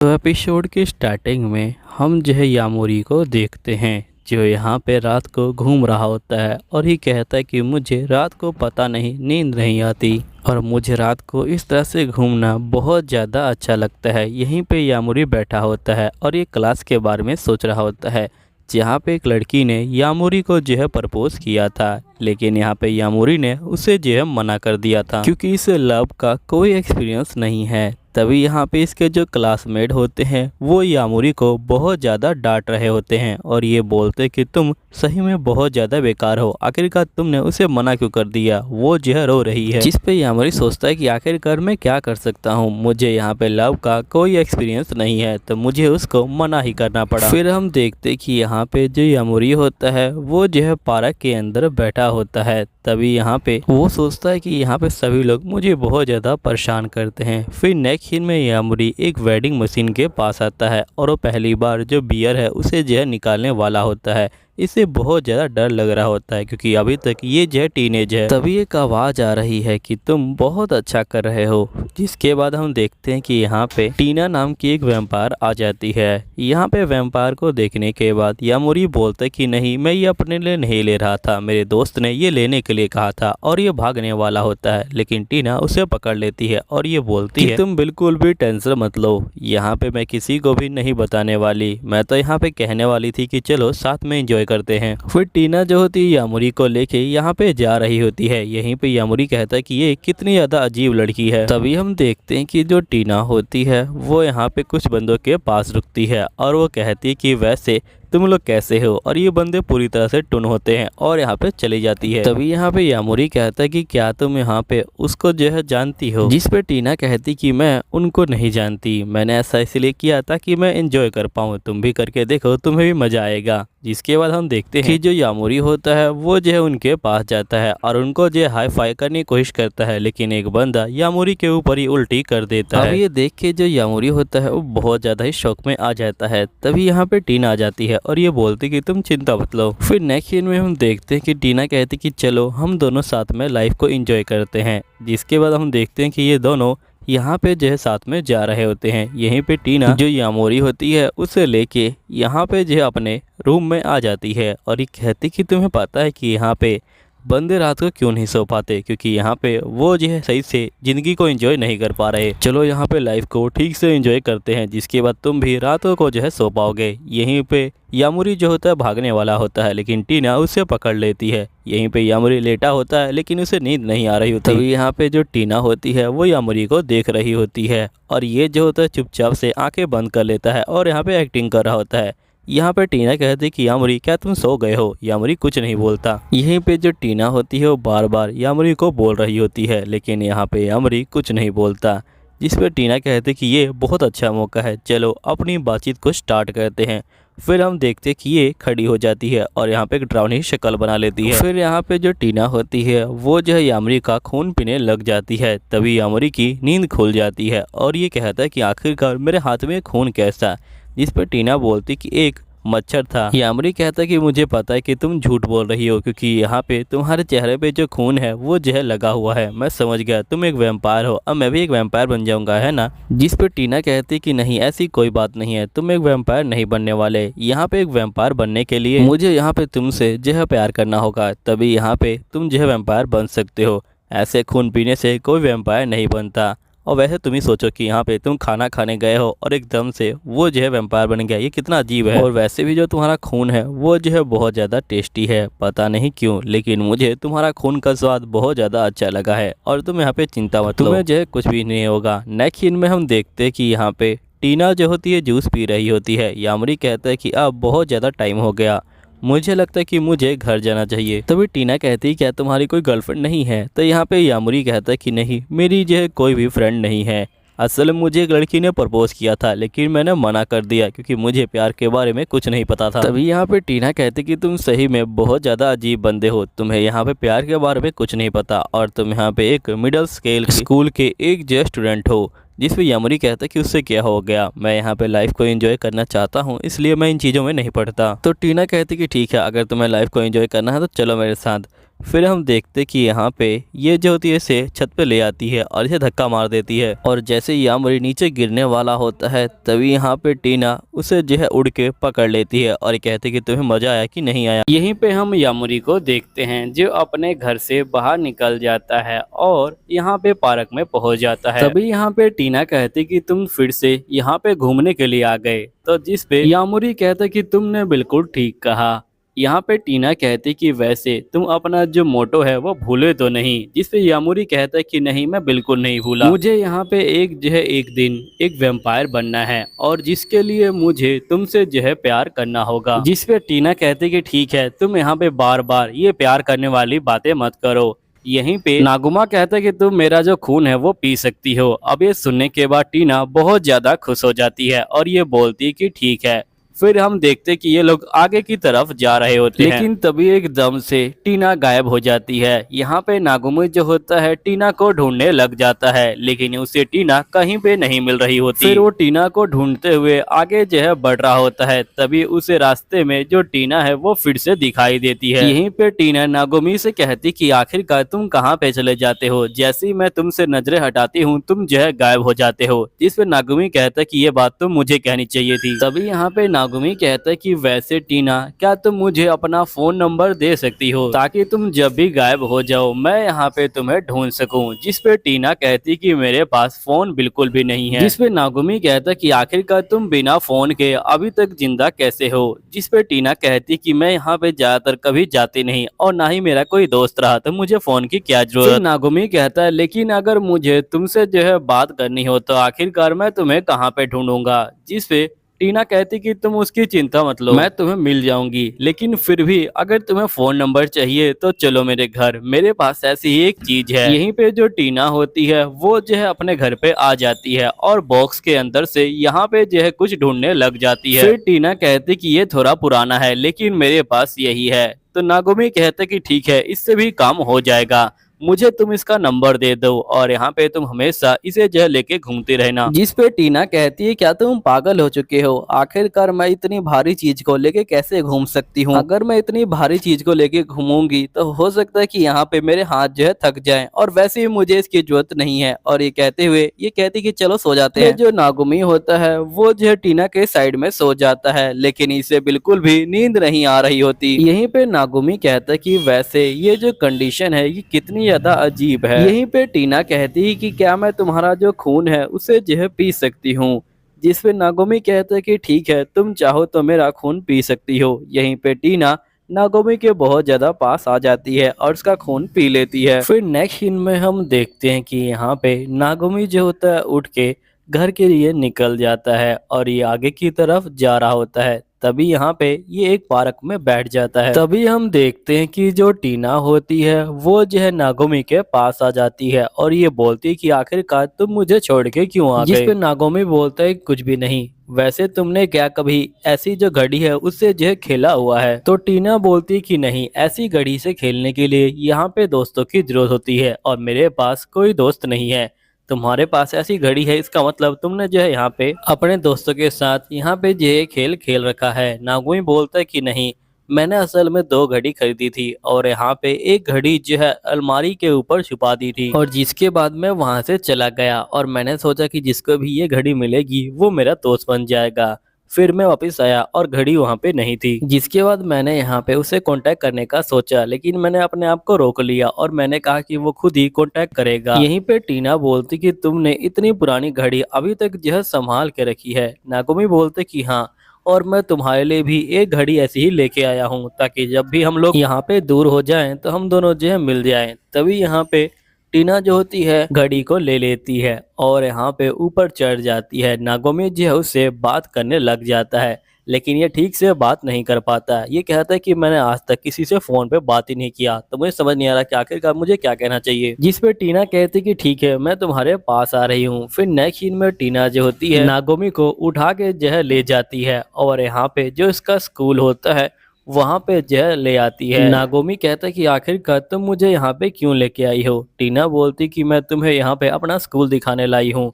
तो एपिसोड की स्टार्टिंग में हम जो है यामोरी को देखते हैं जो यहाँ पे रात को घूम रहा होता है और ये कहता है कि मुझे रात को पता नहीं नींद नहीं आती और मुझे रात को इस तरह से घूमना बहुत ज़्यादा अच्छा लगता है। यहीं पे यामोरी बैठा होता है और ये क्लास के बारे में सोच रहा होता है जहाँ पे एक लड़की ने यामोरी को जो है प्रपोज किया था, लेकिन यहाँ पे यामोरी ने उसे जो है मना कर दिया था क्योंकि इसे लव का कोई एक्सपीरियंस नहीं है। तभी यहाँ पे इसके जो क्लासमेट होते हैं वो यामोरी को बहुत ज़्यादा डांट रहे होते हैं और ये बोलते कि तुम सही में बहुत ज़्यादा बेकार हो, आखिरकार तुमने उसे मना क्यों कर दिया। वो जो है रो रही है, जिस पे यामोरी सोचता है कि आखिरकार मैं क्या कर सकता हूँ, मुझे यहाँ पे लव का कोई एक्सपीरियंस नहीं है तो मुझे उसको मना ही करना पड़ा। फिर हम देखते कि यहाँ पे जो यामोरी होता है वो जो है पार्क के अंदर बैठा होता है। तभी यहाँ पे वो सोचता है कि यहाँ पे सभी लोग मुझे बहुत ज़्यादा परेशान करते हैं। फिर नेक्स्ट सीन में यामोरी एक वेडिंग मशीन के पास आता है और वो पहली बार जो बियर है उसे जो है निकालने वाला होता है। इसे बहुत ज़्यादा डर लग रहा होता है क्योंकि अभी तक ये जो है टीनेज है। तभी एक आवाज़ आ रही है कि तुम बहुत अच्छा कर रहे हो, जिसके बाद हम देखते हैं कि यहाँ पे टीना नाम की एक वैम्पायर आ जाती है। यहाँ पे वैम्पायर को देखने के बाद यामोरी बोलता है कि नहीं, मैं ये अपने लिए नहीं ले रहा था, मेरे दोस्त ने ये लेने के लिए कहा था, और ये भागने वाला होता है। लेकिन टीना उसे पकड़ लेती है और ये बोलती है तुम बिल्कुल भी टेंशन मत लो, यहाँ पे मैं किसी को भी नहीं बताने वाली, मैं तो यहाँ पे कहने वाली थी कि चलो साथ में एंजॉय करते हैं। फिर टीना जो होती है यामोरी को लेके यहाँ पे जा रही होती है। यहीं पे यामोरी कहता है कि ये कितनी ज्यादा अजीब लड़की है। तभी हम देखते हैं कि जो टीना होती है वो यहाँ पे कुछ बंदों के पास रुकती है और वो कहती है कि वैसे तुम लोग कैसे हो, और ये बंदे पूरी तरह से टुन होते हैं और यहाँ पे चली जाती है। तभी यहाँ पे यामोरी कहता है कि क्या तुम यहाँ पे उसको जो है जानती हो, जिस पे टीना कहती कि मैं उनको नहीं जानती, मैंने ऐसा इसलिए किया था कि मैं एंजॉय कर पाऊँ, तुम भी करके देखो तुम्हें भी मजा आएगा। जिसके बाद हम देखते हैं कि जो यामोरी होता है वो जो है उनके पास जाता है और उनको जो है हाई फाई करने की कोशिश करता है, लेकिन एक बंदा यामोरी के ऊपर ही उल्टी कर देता है। अब ये देख के जो यामोरी होता है वो बहुत ज्यादा ही शौक में आ जाता है। तभी यहाँ पे टीना आ जाती है और ये बोलती कि तुम चिंता मत लो। फिर नेक्स्ट सीन में हम देखते हैं कि टीना कहती कि चलो हम दोनों साथ में लाइफ को एंजॉय करते हैं। जिसके बाद हम देखते हैं कि ये दोनों यहाँ पे जो है साथ में जा रहे होते हैं। यहीं पे टीना जो यामोरी होती है उसे लेके यहाँ पे जो है अपने रूम में आ जाती है और ये कहती कि तुम्हें पता है कि यहाँ पे बंदे रात को क्यों नहीं सो पाते, क्योंकि यहाँ पे वो जो है सही से ज़िंदगी को एंजॉय नहीं कर पा रहे। चलो यहाँ पे लाइफ को ठीक से एंजॉय करते हैं, जिसके बाद तुम भी रातों को जो है सो पाओगे। यहीं पे यामोरी जो होता है भागने वाला होता है, लेकिन टीना उसे पकड़ लेती है। यहीं पे यामोरी लेटा होता है लेकिन उसे नींद नहीं आ रही होती। तभी यहाँ पे जो टीना होती है वो यामोरी को देख रही होती है और ये जो होता है चुपचाप से आंखें बंद कर लेता है और यहाँ पे एक्टिंग कर रहा होता है। यहाँ पे टीना कहती है कि यामोरी क्या तुम सो गए हो। यामोरी कुछ नहीं बोलता। यहीं पे जो टीना होती है वो बार बार यामोरी को बोल रही होती है, लेकिन यहाँ पे यामोरी कुछ नहीं बोलता। जिस पे टीना कहती कि ये बहुत अच्छा मौका है, चलो अपनी बातचीत को स्टार्ट करते हैं। फिर हम देखते कि ये खड़ी हो जाती है और यहाँ पे एक डरावनी शक्ल बना लेती है। फिर यहाँ पे जो टीना होती है वो जो है यामोरी का खून पीने लग जाती है। तभी यामोरी की नींद खुल जाती है और ये कहता है कि आखिरकार मेरे हाथ में खून कैसा। जिस पर टीना बोलती कि एक मच्छर था। यामोरी कहता कि मुझे पता है कि तुम झूठ बोल रही हो, क्योंकि यहाँ पे तुम्हारे चेहरे पे जो खून है वो जो है लगा हुआ है, मैं समझ गया तुम एक वैम्पायर हो, अब मैं भी एक वैम्पायर बन जाऊंगा, है ना। जिस पे टीना कहती कि नहीं ऐसी कोई बात नहीं है, तुम एक वैम्पायर नहीं बनने वाले, यहाँ पे एक वैम्पायर बनने के लिए मुझे यहाँ पे तुमसे जो है प्यार करना होगा, तभी यहाँ पे तुम जो है वैम्पायर बन सकते हो। ऐसे खून पीने से कोई वैम्पायर नहीं बनता। और वैसे तुम ही सोचो कि यहाँ पे तुम खाना खाने गए हो और एकदम से वो जो है वैम्पायर बन गया, ये कितना अजीब है। और वैसे भी जो तुम्हारा खून है वो जो है बहुत ज़्यादा टेस्टी है, पता नहीं क्यों, लेकिन मुझे तुम्हारा खून का स्वाद बहुत ज़्यादा अच्छा लगा है और तुम यहाँ पे चिंता मत लो, तुम्हें जो है कुछ भी नहीं होगा। नेक्स्ट सीन में हम देखते हैं कि यहाँ पे टीना जो होती है जूस पी रही होती है। यामोरी कहता है कि अब बहुत ज़्यादा टाइम हो गया, मुझे लगता है कि मुझे घर जाना चाहिए। तभी टीना कहती है क्या तुम्हारी कोई गर्लफ्रेंड नहीं है। तो यहाँ पे यामोरी कहता है कि नहीं, मेरी जो है कोई भी फ्रेंड नहीं है, असल में मुझे एक लड़की ने प्रपोज किया था लेकिन मैंने मना कर दिया क्योंकि मुझे प्यार के बारे में कुछ नहीं पता था। तभी यहाँ पे टीना कहती कि तुम सही में बहुत ज़्यादा अजीब बंदे हो, तुम्हें यहाँ पे प्यार के बारे में कुछ नहीं पता और तुम यहाँ पे एक मिडिल स्केल स्कूल के एक जो स्टूडेंट हो। जिस पे यामोरी कहता है कि उससे क्या हो गया, मैं यहाँ पे लाइफ को एंजॉय करना चाहता हूँ इसलिए मैं इन चीज़ों में नहीं पढ़ता। तो टीना कहती कि ठीक है, अगर तुम्हें लाइफ को एंजॉय करना है तो चलो मेरे साथ। फिर हम देखते कि यहाँ पे ये जो होती है इसे छत पे ले आती है और इसे धक्का मार देती है, और जैसे ही यामोरी नीचे गिरने वाला होता है तभी यहाँ पे टीना उसे जो है उड़ के पकड़ लेती है और कहती कि तुम्हें मजा आया कि नहीं आया। यहीं पे हम यामोरी को देखते हैं जो अपने घर से बाहर निकल जाता है और यहाँ पे पार्क में पहुंच जाता है। तभी यहाँ पे टीना कहती कि तुम फिर से यहाँ पे घूमने के लिए आ गए, तो जिस पे यामोरी कहता कि तुमने बिल्कुल ठीक कहा। यहाँ पे टीना कहती कि वैसे तुम अपना जो मोटो है वो भूले तो नहीं, जिसपे यामुरी कहता है कि नहीं मैं बिल्कुल नहीं भूला, मुझे यहाँ पे एक जो है एक दिन एक वैम्पायर बनना है और जिसके लिए मुझे तुमसे जो है प्यार करना होगा। जिसपे टीना कहती कि ठीक है तुम यहाँ पे बार बार ये प्यार करने वाली बातें मत करो। यहीं पे नागुमा कहता है कि तुम मेरा जो खून है वो पी सकती हो। अब ये सुनने के बाद टीना बहुत ज्यादा खुश हो जाती है और ये बोलती है कि ठीक है। फिर हम देखते कि ये लोग आगे की तरफ जा रहे होते हैं, लेकिन तभी एकदम से टीना गायब हो जाती है। यहाँ पे नागुमी जो होता है टीना को ढूंढने लग जाता है, लेकिन उसे टीना कहीं पे नहीं मिल रही होती। फिर वो टीना को ढूंढते हुए आगे जो है बढ़ रहा होता है, तभी उसे रास्ते में जो टीना है वो फिर से दिखाई देती है। यहीं पे टीना नागुमी से कहती कि आखिरकार तुम कहाँ पे चले जाते हो, जैसे ही मैं तुमसे नजरें हटाती हूँ तुम जो है गायब हो जाते हो। जिस पे नागुमी कहता है कि ये बात तो मुझे कहनी चाहिए थी। तभी यहाँ पे नागुमी कहता है कि वैसे टीना क्या तुम मुझे अपना फोन नंबर दे सकती हो ताकि तुम जब भी गायब हो जाओ मैं यहाँ पे तुम्हें ढूंढ सकूं। जिस पे टीना कहती कि मेरे पास फोन बिल्कुल भी नहीं है। जिस पे नागुमी कहता कि आखिरकार तुम बिना फोन के अभी तक जिंदा कैसे हो। जिस पे टीना कहती कि मैं यहाँ पे ज्यादातर कभी जाती नहीं और ना ही मेरा कोई दोस्त रहा, तो मुझे फोन की क्या जरूरत। नागुमी कहता है लेकिन अगर मुझे तुमसे जो है बात करनी हो तो आखिरकार मैं तुम्हें कहाँ पे ढूंढूंगा। जिस पे टीना कहती कि तुम उसकी चिंता मत लो, मैं तुम्हें मिल जाऊंगी, लेकिन फिर भी अगर तुम्हें फोन नंबर चाहिए तो चलो मेरे घर, मेरे पास ऐसी ही एक चीज है। यहीं पे जो टीना होती है वो जो है अपने घर पे आ जाती है और बॉक्स के अंदर से यहाँ पे जो है कुछ ढूंढने लग जाती है। फिर टीना कहती कि ये थोड़ा पुराना है लेकिन मेरे पास यही है। तो नागुमी कहते कि ठीक है इससे भी काम हो जाएगा, मुझे तुम इसका नंबर दे दो और यहाँ पे तुम हमेशा इसे जो है लेके घूमती रहना। जिस पे टीना कहती है क्या तुम पागल हो चुके हो, आखिरकार मैं इतनी भारी चीज को लेके कैसे घूम सकती हूँ। अगर मैं इतनी भारी चीज को लेके घूमूंगी तो हो सकता है कि यहाँ पे मेरे हाथ जो है थक जाएं और वैसे ही मुझे इसकी जरूरत नहीं है। और ये कहते हुए ये कहती कि चलो सो जाते हैं। जो नागुमी होता है वो जो है टीना के साइड में सो जाता है, लेकिन इसे बिल्कुल भी नींद नहीं आ रही होती। यहीं पे नागुमी कहता है कि वैसे ये जो कंडीशन है ये कितनी ज्यादा अजीब है। यहीं पे टीना कहती है कि क्या मैं तुम्हारा जो खून है उसे जो है पी सकती हूँ। जिस पे नागुमी कहता है कि ठीक है तुम चाहो तो मेरा खून पी सकती हो। यहीं पे टीना नागुमी के बहुत ज्यादा पास आ जाती है और उसका खून पी लेती है। फिर नेक्स्ट सीन में हम देखते हैं कि यहाँ पे नागुमी जो होता है उठ के घर के लिए निकल जाता है और ये आगे की तरफ जा रहा होता है। तभी यहाँ पे ये एक पार्क में बैठ जाता है। तभी हम देखते हैं कि जो टीना होती है वो जो है नागुमी के पास आ जाती है और ये बोलती है कि आखिरकार तुम मुझे छोड़ के क्यों आ गए। जिस पे नागुमी बोलता है कुछ भी नहीं, वैसे तुमने क्या कभी ऐसी जो घड़ी है उससे जो है खेला हुआ है। तो टीना बोलती कि नहीं, ऐसी घड़ी से खेलने के लिए यहाँ पे दोस्तों की जरूरत होती है और मेरे पास कोई दोस्त नहीं है। तुम्हारे पास ऐसी घड़ी है इसका मतलब तुमने जो है यहाँ पे अपने दोस्तों के साथ यहाँ पे जो है खेल खेल रखा है। नागुमी बोलता है कि नहीं, मैंने असल में दो घड़ी खरीदी थी और यहाँ पे एक घड़ी जो है अलमारी के ऊपर छुपा दी थी और जिसके बाद मैं वहां से चला गया और मैंने सोचा कि जिसको भी ये घड़ी मिलेगी वो मेरा दोस्त बन जाएगा। फिर मैं वापस आया और घड़ी वहाँ पे नहीं थी। जिसके बाद मैंने यहाँ पे उसे कांटेक्ट करने का सोचा, लेकिन मैंने अपने आप को रोक लिया और मैंने कहा कि वो खुद ही कांटेक्ट करेगा। यहीं पे टीना बोलती कि तुमने इतनी पुरानी घड़ी अभी तक जो है संभाल के रखी है। नागुमी बोलते कि हाँ, और मैं तुम्हारे लिए भी एक घड़ी ऐसी ही लेके आया हूँ ताकि जब भी हम लोग यहाँ पे दूर हो जाएं तो हम दोनों जो है मिल जाएं। तभी यहाँ पे टीना जो होती है घड़ी को ले लेती है और यहाँ पे ऊपर चढ़ जाती है। नागुमी जो है उससे बात करने लग जाता है, लेकिन ये ठीक से बात नहीं कर पाता। ये कहता है कि मैंने आज तक किसी से फोन पे बात ही नहीं किया, तो मुझे समझ नहीं आ रहा कि आखिरकार मुझे क्या कहना चाहिए। जिस पे टीना कहती कि ठीक है मैं तुम्हारे पास आ रही हूँ। फिर नेक्स्ट सीन में टीना जो होती है नागुमी को उठा के जो है ले जाती है और यहाँ पे जो इसका स्कूल होता है वहाँ पे जो है ले आती है। नागुमी कहता है कि आखिरकार तुम मुझे यहाँ पे क्यों लेके आई हो। टीना बोलती कि मैं तुम्हें यहाँ पे अपना स्कूल दिखाने लाई हूँ।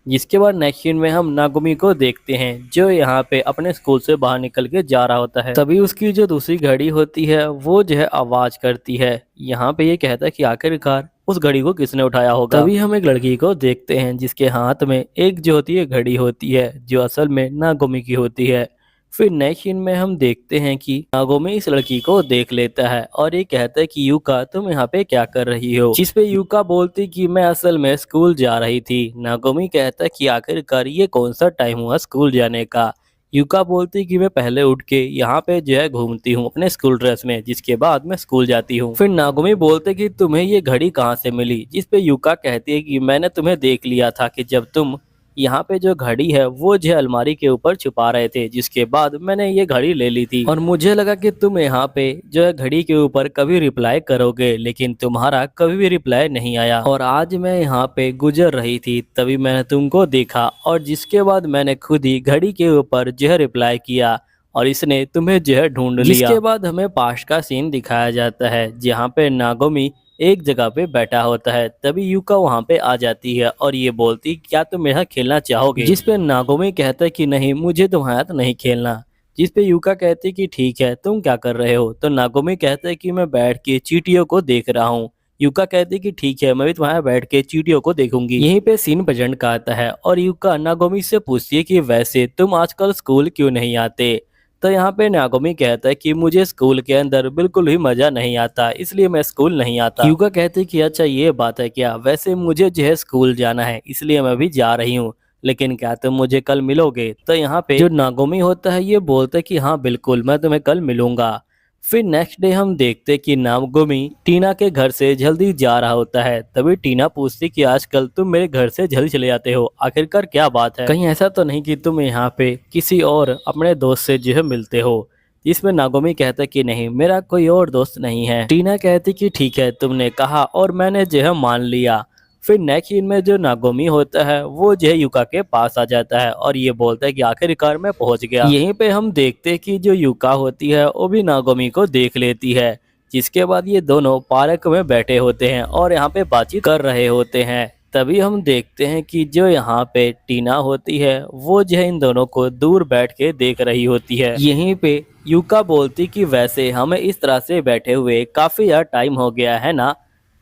जिसके बाद नेक्स्ट सीन में हम नागुमी को देखते हैं जो यहाँ पे अपने स्कूल से बाहर निकल के जा रहा होता है। तभी उसकी जो दूसरी घड़ी होती है वो जो है आवाज करती है। यहाँ पे ये कहता है कि आखिरकार उस घड़ी को किसने उठाया होगा। तभी हम एक लड़की को देखते हैं जिसके हाथ में एक जो होती है घड़ी होती है जो असल में नागुमी की होती है। फिर नेक्स्ट सीन में हम देखते हैं कि नागोमी इस लड़की को देख लेता है और ये कहता है कि यूका तुम यहाँ पे क्या कर रही हो। जिस पे यूका बोलती कि मैं असल में स्कूल जा रही थी। नागोमी कहता है कि आखिरकार ये कौन सा टाइम हुआ स्कूल जाने का। यूका बोलती कि मैं पहले उठ के यहाँ पे जो है घूमती हूँ अपने स्कूल ड्रेस में, जिसके बाद मैं स्कूल जाती हूँ। फिर नागोमी बोलते कि तुम्हें ये घड़ी कहाँ से मिली। जिस पे यूका कहती है कि मैंने तुम्हें देख लिया था कि जब तुम यहाँ पे जो घड़ी है वो जो अलमारी के ऊपर छुपा रहे थे, जिसके बाद मैंने ये घड़ी ले ली थी और मुझे लगा कि तुम यहाँ पे जो है घड़ी के ऊपर कभी रिप्लाई करोगे, लेकिन तुम्हारा कभी भी रिप्लाई नहीं आया। और आज मैं यहाँ पे गुजर रही थी तभी मैंने तुमको देखा और जिसके बाद मैंने खुद ही घड़ी के ऊपर जो है रिप्लाई किया और इसने तुम्हें जो है ढूंढ लिया। जिसके बाद हमें पास्ट का सीन दिखाया जाता है जहाँ पे नागोमी एक जगह पे बैठा होता है। तभी यूका वहाँ पे आ जाती है और ये बोलती क्या तुम यहाँ खेलना चाहोगे। जिस पे नागोमी कहता है कि नहीं मुझे तुम्हारे साथ नहीं खेलना। जिस पे यूका कहती कि ठीक है तुम क्या कर रहे हो। तो नागोमी कहता है कि मैं बैठ के चींटियों को देख रहा हूँ। यूका कहती कि ठीक है मैं भी तुम्हारे बैठ के चींटियों को देखूंगी। यहीं पे सीन प्रेजेंट का आता है और यूका नागोमी से पूछती है कि वैसे तुम आजकल स्कूल क्यों नहीं आते। तो यहाँ पे नागोमी कहता है कि मुझे स्कूल के अंदर बिल्कुल भी मजा नहीं आता इसलिए मैं स्कूल नहीं आता। यूका कहती कि अच्छा ये बात है क्या, वैसे मुझे जो है स्कूल जाना है इसलिए मैं भी जा रही हूँ, लेकिन क्या तुम मुझे कल मिलोगे। तो यहाँ पे जो नागोमी होता है ये बोलता है कि हाँ बिल्कुल मैं तुम्हें कल मिलूंगा। फिर नेक्स्ट डे हम देखते कि नागोमी टीना के घर से जल्दी जा रहा होता है। तभी टीना पूछती कि आजकल तुम मेरे घर से जल्दी चले जाते हो, आखिरकार क्या बात है, कहीं ऐसा तो नहीं कि तुम यहाँ पे किसी और अपने दोस्त से जो है मिलते हो। इसमें नागोमी कहता कि नहीं मेरा कोई और दोस्त नहीं है। टीना कहती कि ठीक है तुमने कहा और मैंने जो है मान लिया। फिर नेक्स्ट सीन में जो नागोमी होता है वो जो है यूका के पास आ जाता है और ये बोलता है कि आखिरकार मैं पहुंच गया। यहीं पे हम देखते हैं कि जो यूका होती है वो भी नागोमी को देख लेती है। जिसके बाद ये दोनों पार्क में बैठे होते हैं और यहाँ पे बातचीत कर रहे होते हैं। तभी हम देखते हैं कि जो यहाँ पे टीना होती है वो जो है इन दोनों को दूर बैठ के देख रही होती है। यहीं पे यूका बोलती कि वैसे हमें इस तरह से बैठे हुए काफी यार टाइम हो गया है ना।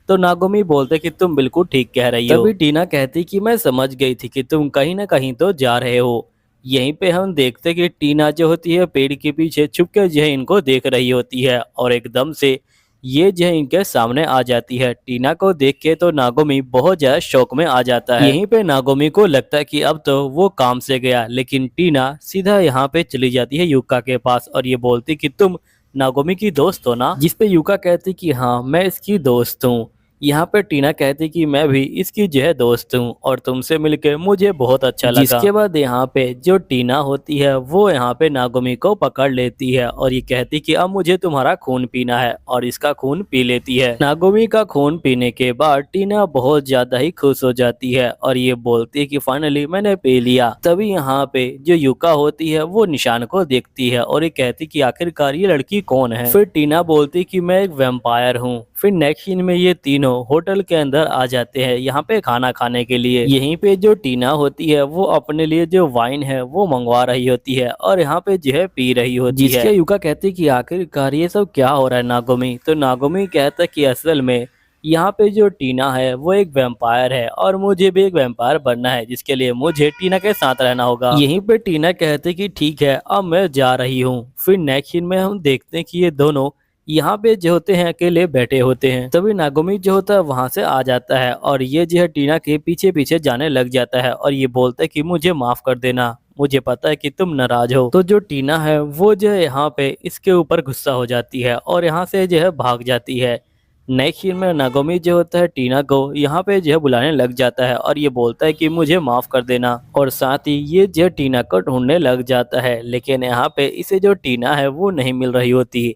तो नागोमी बोलते कि तुम बिल्कुल ठीक कह रही हो। तभी टीना कहती कि मैं समझ गई थी कि तुम कहीं ना कहीं तो जा रहे हो। यहीं पे हम देखते कि टीना जो होती है पेड़ के पीछे छुप के जो है इनको देख रही होती है और एकदम से ये जो है इनके सामने आ जाती है। टीना को देख के तो नागोमी बहुत ज्यादा शौक में आ जाता है। यहीं पे नागोमी को लगता है कि अब तो वो काम से गया, लेकिन टीना सीधा यहाँ पे चली जाती है यूका के पास और ये बोलती कि तुम नागोमी की दोस्त हो ना। जिस पे यूका कहती कि हाँ मैं इसकी दोस्त हूँ। यहाँ पे टीना कहती कि मैं भी इसकी जो है दोस्त हूँ और तुमसे मिलके मुझे बहुत अच्छा लगा। जिसके बाद यहाँ पे जो टीना होती है वो यहाँ पे नागोमी को पकड़ लेती है और ये कहती कि अब मुझे तुम्हारा खून पीना है और इसका खून पी लेती है। नागोमी का खून पीने के बाद टीना बहुत ज्यादा ही खुश हो जाती है और ये बोलती है कि फाइनली मैंने पी लिया। तभी यहाँ पे जो यूका होती है वो निशान को देखती है और ये कहती कि आखिरकार ये लड़की कौन है। फिर टीना बोलती कि मैं एक वैम्पायर हूँ। फिर नेक्स्ट सीन में ये तीनों होटल के अंदर आ जाते हैं यहाँ पे खाना खाने के लिए। यहीं पे जो टीना होती है वो अपने लिए जो वाइन है वो मंगवा रही होती है और यहाँ पे जो है पी रही होती है। जिसके यूका कहती कि आखिरकार ये सब क्या हो रहा है नागोमी। तो नागोमी कहता कि असल में यहाँ पे जो टीना है वो एक वैम्पायर है और मुझे भी एक वैम्पायर बनना है, जिसके लिए मुझे टीना के साथ रहना होगा। यहीं पे टीना कहती कि ठीक है अब मैं जा रही हूँ। फिर नेक्स्ट सीन में हम देखते हैं कि ये दोनों यहाँ पे जो होते हैं अकेले बैठे होते हैं। तभी नागोमी जो होता है वहां से आ जाता है और ये जो है टीना के पीछे पीछे जाने लग जाता है और ये बोलता है कि मुझे माफ कर देना, मुझे पता है कि तुम नाराज हो। तो जो टीना है वो जो है यहाँ पे इसके ऊपर गुस्सा हो जाती है और यहाँ से जो है भाग जाती है। नेक्स्ट सीन में नागोमी जो होता है टीना को यहाँ पे जो है बुलाने लग जाता है और ये बोलता है कि मुझे माफ कर देना और साथ ही ये जो टीना को ढूंढने लग जाता है, लेकिन यहाँ पे इसे जो टीना है वो नहीं मिल रही होती।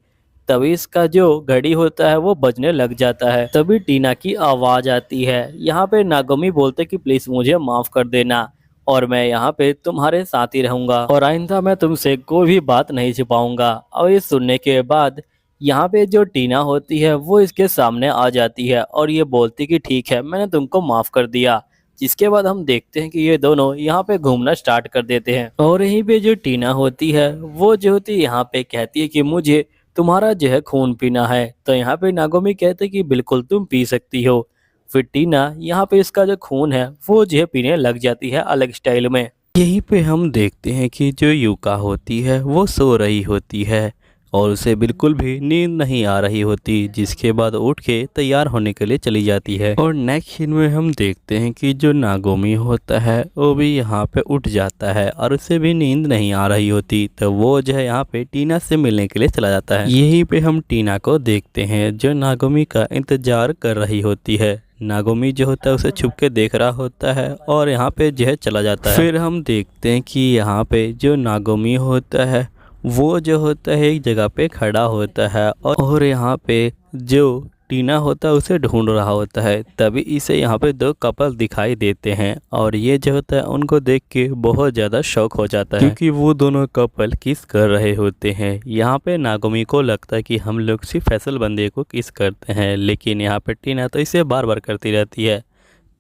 तभी इसका जो घड़ी होता है वो बजने लग जाता है। तभी टीना की आवाज आती है। यहाँ पे नागोमी बोलते कि प्लीज मुझे माफ कर देना और मैं यहाँ पे तुम्हारे साथ ही रहूंगा और आइंदा मैं तुमसे कोई भी बात नहीं छुपाऊंगा। और ये सुनने के बाद यहाँ पे जो टीना होती है वो इसके सामने आ जाती है और ये बोलती कि ठीक है मैंने तुमको माफ कर दिया, जिसके बाद हम देखते हैं कि ये दोनों यहाँ पे घूमना स्टार्ट कर देते हैं और यहीं पे जो टीना होती है वो जो होती है यहाँ पे कहती है कि मुझे तुम्हारा जो है खून पीना है। तो यहाँ पे नागोमी कहते हैं कि बिल्कुल तुम पी सकती हो। फिर टीना यहाँ पे इसका जो खून है वो जो है पीने लग जाती है अलग स्टाइल में। यहीं पे हम देखते हैं कि जो यूका होती है वो सो रही होती है और उसे बिल्कुल भी नींद नहीं आ रही होती, जिसके बाद उठ के तैयार होने के लिए चली जाती है। और नेक्स्ट सीन में हम देखते हैं कि जो नागोमी होता है वो भी यहाँ पे उठ जाता है और उसे भी नींद नहीं आ रही होती, तो वो जो है यहाँ पे टीना से मिलने के लिए चला जाता है। यहीं पे हम टीना को देखते हैं जो नागोमी का इंतजार कर रही होती है। नागोमी जो होता है उसे छुप के देख रहा होता है और यहाँ पे जो है चला जाता है। फिर हम देखते हैं कि यहाँ पे जो नागोमी होता है वो जो होता है एक जगह पे खड़ा होता है और यहाँ पे जो टीना होता है उसे ढूंढ रहा होता है। तभी इसे यहाँ पे दो कपल दिखाई देते हैं और ये जो होता है उनको देख के बहुत ज़्यादा शौक हो जाता है क्योंकि वो दोनों कपल किस कर रहे होते हैं। यहाँ पे नागोमी को लगता है कि हम लोग सिर्फ फैसल बंदे को किस करते हैं, लेकिन यहाँ पे टीना तो इसे बार बार करती रहती है।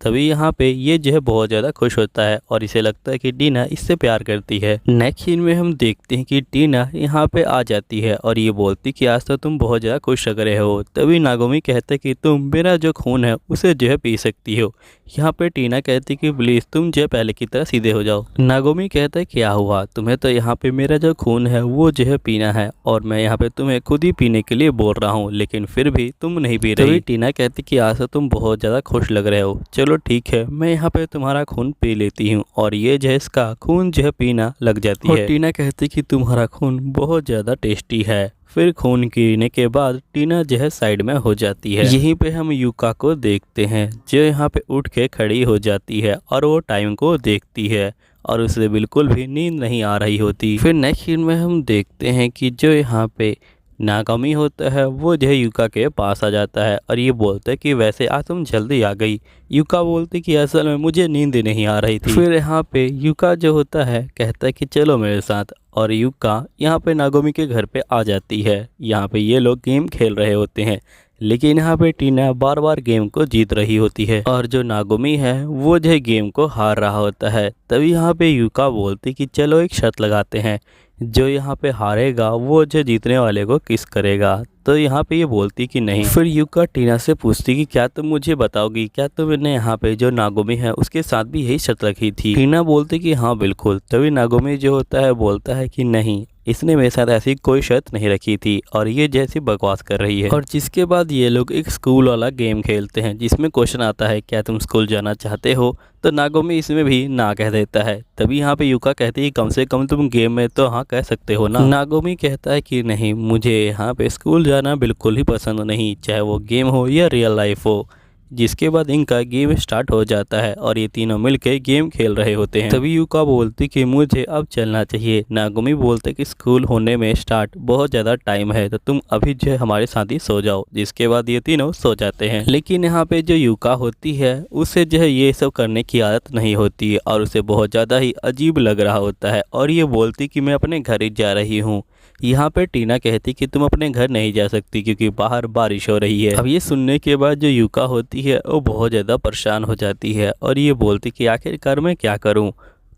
तभी यहाँ पे ये जो है बहुत ज़्यादा खुश होता है और इसे लगता है कि टीना इससे प्यार करती है। नेक्स्ट सीन में हम देखते हैं कि टीना यहाँ पे आ जाती है और ये बोलती कि आज तो तुम बहुत ज़्यादा खुश लग रहे हो। तभी नागोमी कहते कि तुम मेरा जो खून है उसे जो है पी सकती हो। यहाँ पे टीना कहती कि प्लीज़ तुम जो है पहले की तरह सीधे हो जाओ। नागोमी कहता है क्या हुआ, तुम्हें तो यहाँ पे मेरा जो खून है वो जो है पीना है और मैं यहाँ पे तुम्हें खुद ही पीने के लिए बोल रहा हूँ, लेकिन फिर भी तुम नहीं पी रही। टीना कहती कि आज तो तुम बहुत ज़्यादा खुश लग रहे हो, चलो ठीक है मैं यहाँ पे तुम्हारा खून पी लेती हूँ। और ये जो है इसका खून जो है पीना लग जाती है। और टीना कहती कि तुम्हारा खून बहुत ज़्यादा टेस्टी है। फिर खून पीने के बाद टीना जो है साइड में हो जाती है। यहीं पे हम यूका को देखते हैं जो यहाँ पे उठ के खड़ी हो जाती है और वो टाइम को देखती है और उसे बिल्कुल भी नींद नहीं आ रही होती। फिर नेक्स्ट सीन में हम देखते हैं कि जो यहाँ पे नागोमी होता है वो जो है यूका के पास आ जाता है और ये बोलता है कि वैसे आज तुम जल्दी आ गई। यूका बोलती कि असल में मुझे नींद नहीं आ रही थी। फिर यहाँ पे यूका जो होता है कहता है कि चलो मेरे साथ, और यूका यहाँ पे नागोमी के घर पे आ जाती है। यहाँ पे ये लोग गेम खेल रहे होते हैं, लेकिन यहाँ पे टीना बार बार गेम को जीत रही होती है और जो नागोमी है वो जो है गेम को हार रहा होता है। तभी यहाँ पे यूका बोलती कि चलो एक शर्त लगाते हैं, जो यहाँ पे हारेगा वो जो जीतने वाले को किस करेगा। तो यहाँ पे ये बोलती कि नहीं। फिर यूका टीना से पूछती कि क्या तुम मुझे बताओगी, क्या तुमने यहाँ पे जो नागोमी है उसके साथ भी यही शर्त रखी थी। टीना बोलती कि हाँ बिल्कुल। तभी नागोमी जो होता है बोलता है कि नहीं, इसने मेरे साथ ऐसी कोई शर्त नहीं रखी थी और ये जैसी बकवास कर रही है। और जिसके बाद ये लोग एक स्कूल वाला गेम खेलते हैं जिसमें क्वेश्चन आता है क्या तुम स्कूल जाना चाहते हो, तो नागोमी इसमें भी ना कह देता है। तभी यहाँ पे यूका कहती है कम से कम तुम गेम में तो हाँ कह सकते हो ना। नागोमी कहता है कि नहीं, मुझे यहाँ पे स्कूल जाना बिल्कुल ही पसंद नहीं, चाहे वो गेम हो या रियल लाइफ हो। जिसके बाद इनका गेम स्टार्ट हो जाता है और ये तीनों मिलकर गेम खेल रहे होते हैं। तभी यूका बोलती कि मुझे अब चलना चाहिए। नागोमी बोलते कि स्कूल होने में स्टार्ट बहुत ज़्यादा टाइम है, तो तुम अभी जो है हमारे साथ ही सो जाओ। जिसके बाद ये तीनों सो जाते हैं। लेकिन यहाँ पे जो यूका होती है उसे जो है ये सब करने की आदत नहीं होती है और उसे बहुत ज़्यादा ही अजीब लग रहा होता है और ये बोलती कि मैं अपने घर ही जा रही हूँ। यहाँ पे टीना कहती कि तुम अपने घर नहीं जा सकती क्योंकि बाहर बारिश हो रही है। अब ये सुनने के बाद जो यूका होती है वो बहुत ज़्यादा परेशान हो जाती है और ये बोलती कि आखिरकार मैं क्या करूँ।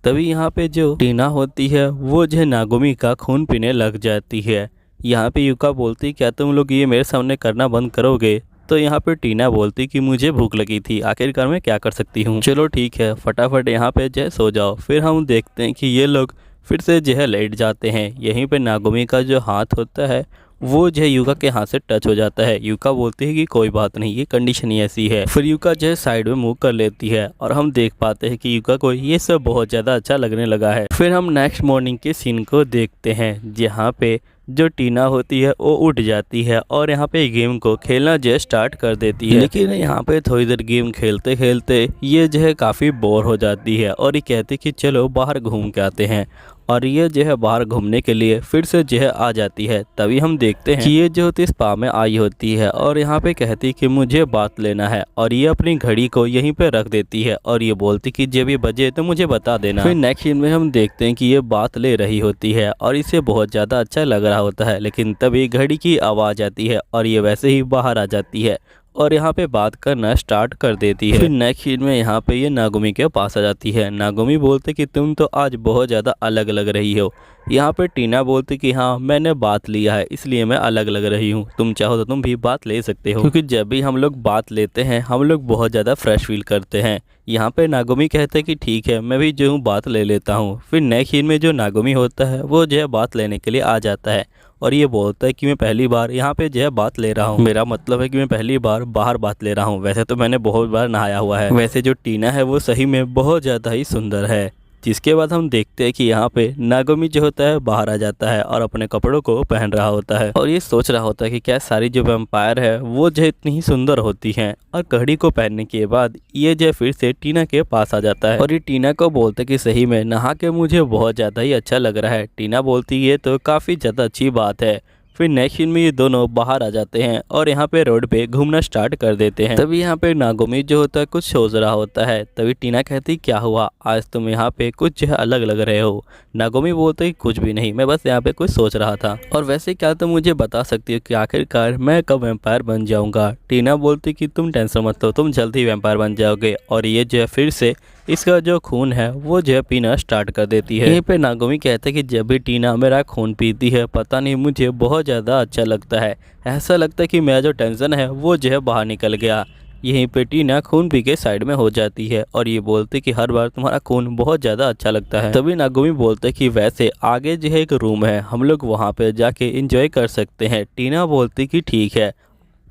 तभी यहाँ पे जो टीना होती है वो जो है नागोमी का खून पीने लग जाती है। यहाँ पे यूका बोलती क्या तुम लोग ये मेरे सामने करना बंद करोगे। तो यहाँ पे टीना बोलती कि मुझे भूख लगी थी, आखिरकार मैं क्या कर सकती हूँ। चलो ठीक है, फटाफट यहाँ पे जो है सो जाओ। फिर हम देखते हैं कि ये लोग फिर से जो है लेट जाते हैं। यहीं पे नागोमी का जो हाथ होता है वो जो है यूका के हाथ से टच हो जाता है। यूका बोलती है कि कोई बात नहीं, ये कंडीशन ही ऐसी है। फिर यूका जो है साइड में मूव कर लेती है और हम देख पाते हैं कि यूका को ये सब बहुत ज़्यादा अच्छा लगने लगा है। फिर हम नेक्स्ट मॉर्निंग के सीन को देखते हैं जहाँ पे जो टीना होती है वो उठ जाती है और यहाँ पे गेम को खेलना जो स्टार्ट कर देती है। लेकिन यहाँ पे थोड़ी देर गेम खेलते खेलते ये जो है काफ़ी बोर हो जाती है और ये कहती कि चलो बाहर घूम के आते हैं। और ये जो है बाहर घूमने के लिए फिर से जो है आ जाती है। तभी हम देखते हैं कि ये जो होती स्पा में आई होती है और यहाँ पे कहती कि मुझे बात लेना है और ये अपनी घड़ी को यहीं पे रख देती है और ये बोलती कि जब भी बजे तो मुझे बता देना। फिर नेक्स्ट सीन में हम देखते हैं कि ये बात ले रही होती है और इसे बहुत ज़्यादा अच्छा लग रहा होता है। लेकिन तभी घड़ी की आवाज़ आती है और ये वैसे ही बाहर आ जाती है और यहाँ पे बात करना स्टार्ट कर देती है। फिर नेक्स्ट सीन में यहाँ पे ये नागुमी के पास आ जाती है। नागुमी बोलते कि तुम तो आज बहुत ज़्यादा अलग लग रही हो। यहाँ पे टीना बोलती कि हाँ मैंने बात लिया है इसलिए मैं अलग लग रही हूँ, तुम चाहो तो तुम भी बात ले सकते हो, क्योंकि जब भी हम लोग बात लेते हैं हम लोग बहुत ज़्यादा फ्रेश फील करते हैं। यहाँ पे नागुमी कहते हैं कि ठीक है मैं भी जो हूँ बात ले लेता हूँ। फिर नेक्स्ट सीन में जो नागुमी होता है वो जो है बात लेने के लिए आ जाता है और ये बोलता है कि मैं पहली बार यहाँ पे जो है बात ले रहा हूँ, मेरा मतलब है कि मैं पहली बार बाहर बात ले रहा हूँ, वैसे तो मैंने बहुत बार नहाया हुआ है। वैसे जो टीना है वो सही में बहुत ज़्यादा ही सुंदर है। जिसके बाद हम देखते हैं कि यहाँ पे नागुमी जो होता है बाहर आ जाता है और अपने कपड़ों को पहन रहा होता है और ये सोच रहा होता है कि क्या सारी जो वैम्पायर है वो जो इतनी ही सुंदर होती हैं। और घड़ी को पहनने के बाद ये जो फिर से टीना के पास आ जाता है और ये टीना को बोलते कि सही में नहा के मुझे बहुत ज़्यादा ही अच्छा लग रहा है। टीना बोलती ये तो काफ़ी ज़्यादा अच्छी बात है। फिर नेक्स्ट सीन में ये दोनों बाहर आ जाते हैं और यहाँ पे रोड पे घूमना स्टार्ट कर देते हैं। तभी यहाँ पे नागुमी जो होता है कुछ सोच रहा होता है। तभी टीना कहती क्या हुआ, आज तुम यहाँ पे कुछ जो है अलग लग रहे हो। नागुमी बोलते कि कुछ भी नहीं, मैं बस यहाँ पे कुछ सोच रहा था। और वैसे क्या तुम मुझे बता सकती हो कि आखिरकार मैं कब वैम्पायर बन जाऊँगा। टीना बोलती कि तुम टेंशन मत लो, तुम जल्दी वैम्पायर बन जाओगे। और ये जो है फिर से इसका जो खून है वो जो है पीना स्टार्ट कर देती है। यहीं पे नागुमी कहते हैं कि जब भी टीना मेरा खून पीती है पता नहीं मुझे बहुत ज़्यादा अच्छा लगता है, ऐसा लगता है कि मेरा जो टेंशन है वो जो है बाहर निकल गया। यहीं पे टीना खून पी के साइड में हो जाती है और ये बोलते कि हर बार तुम्हारा खून बहुत ज़्यादा अच्छा लगता है। तभी नागुमी बोलते कि वैसे आगे जो है एक रूम है, हम लोग वहाँ पे जाके एंजॉय कर सकते हैं। टीना बोलती कि ठीक है।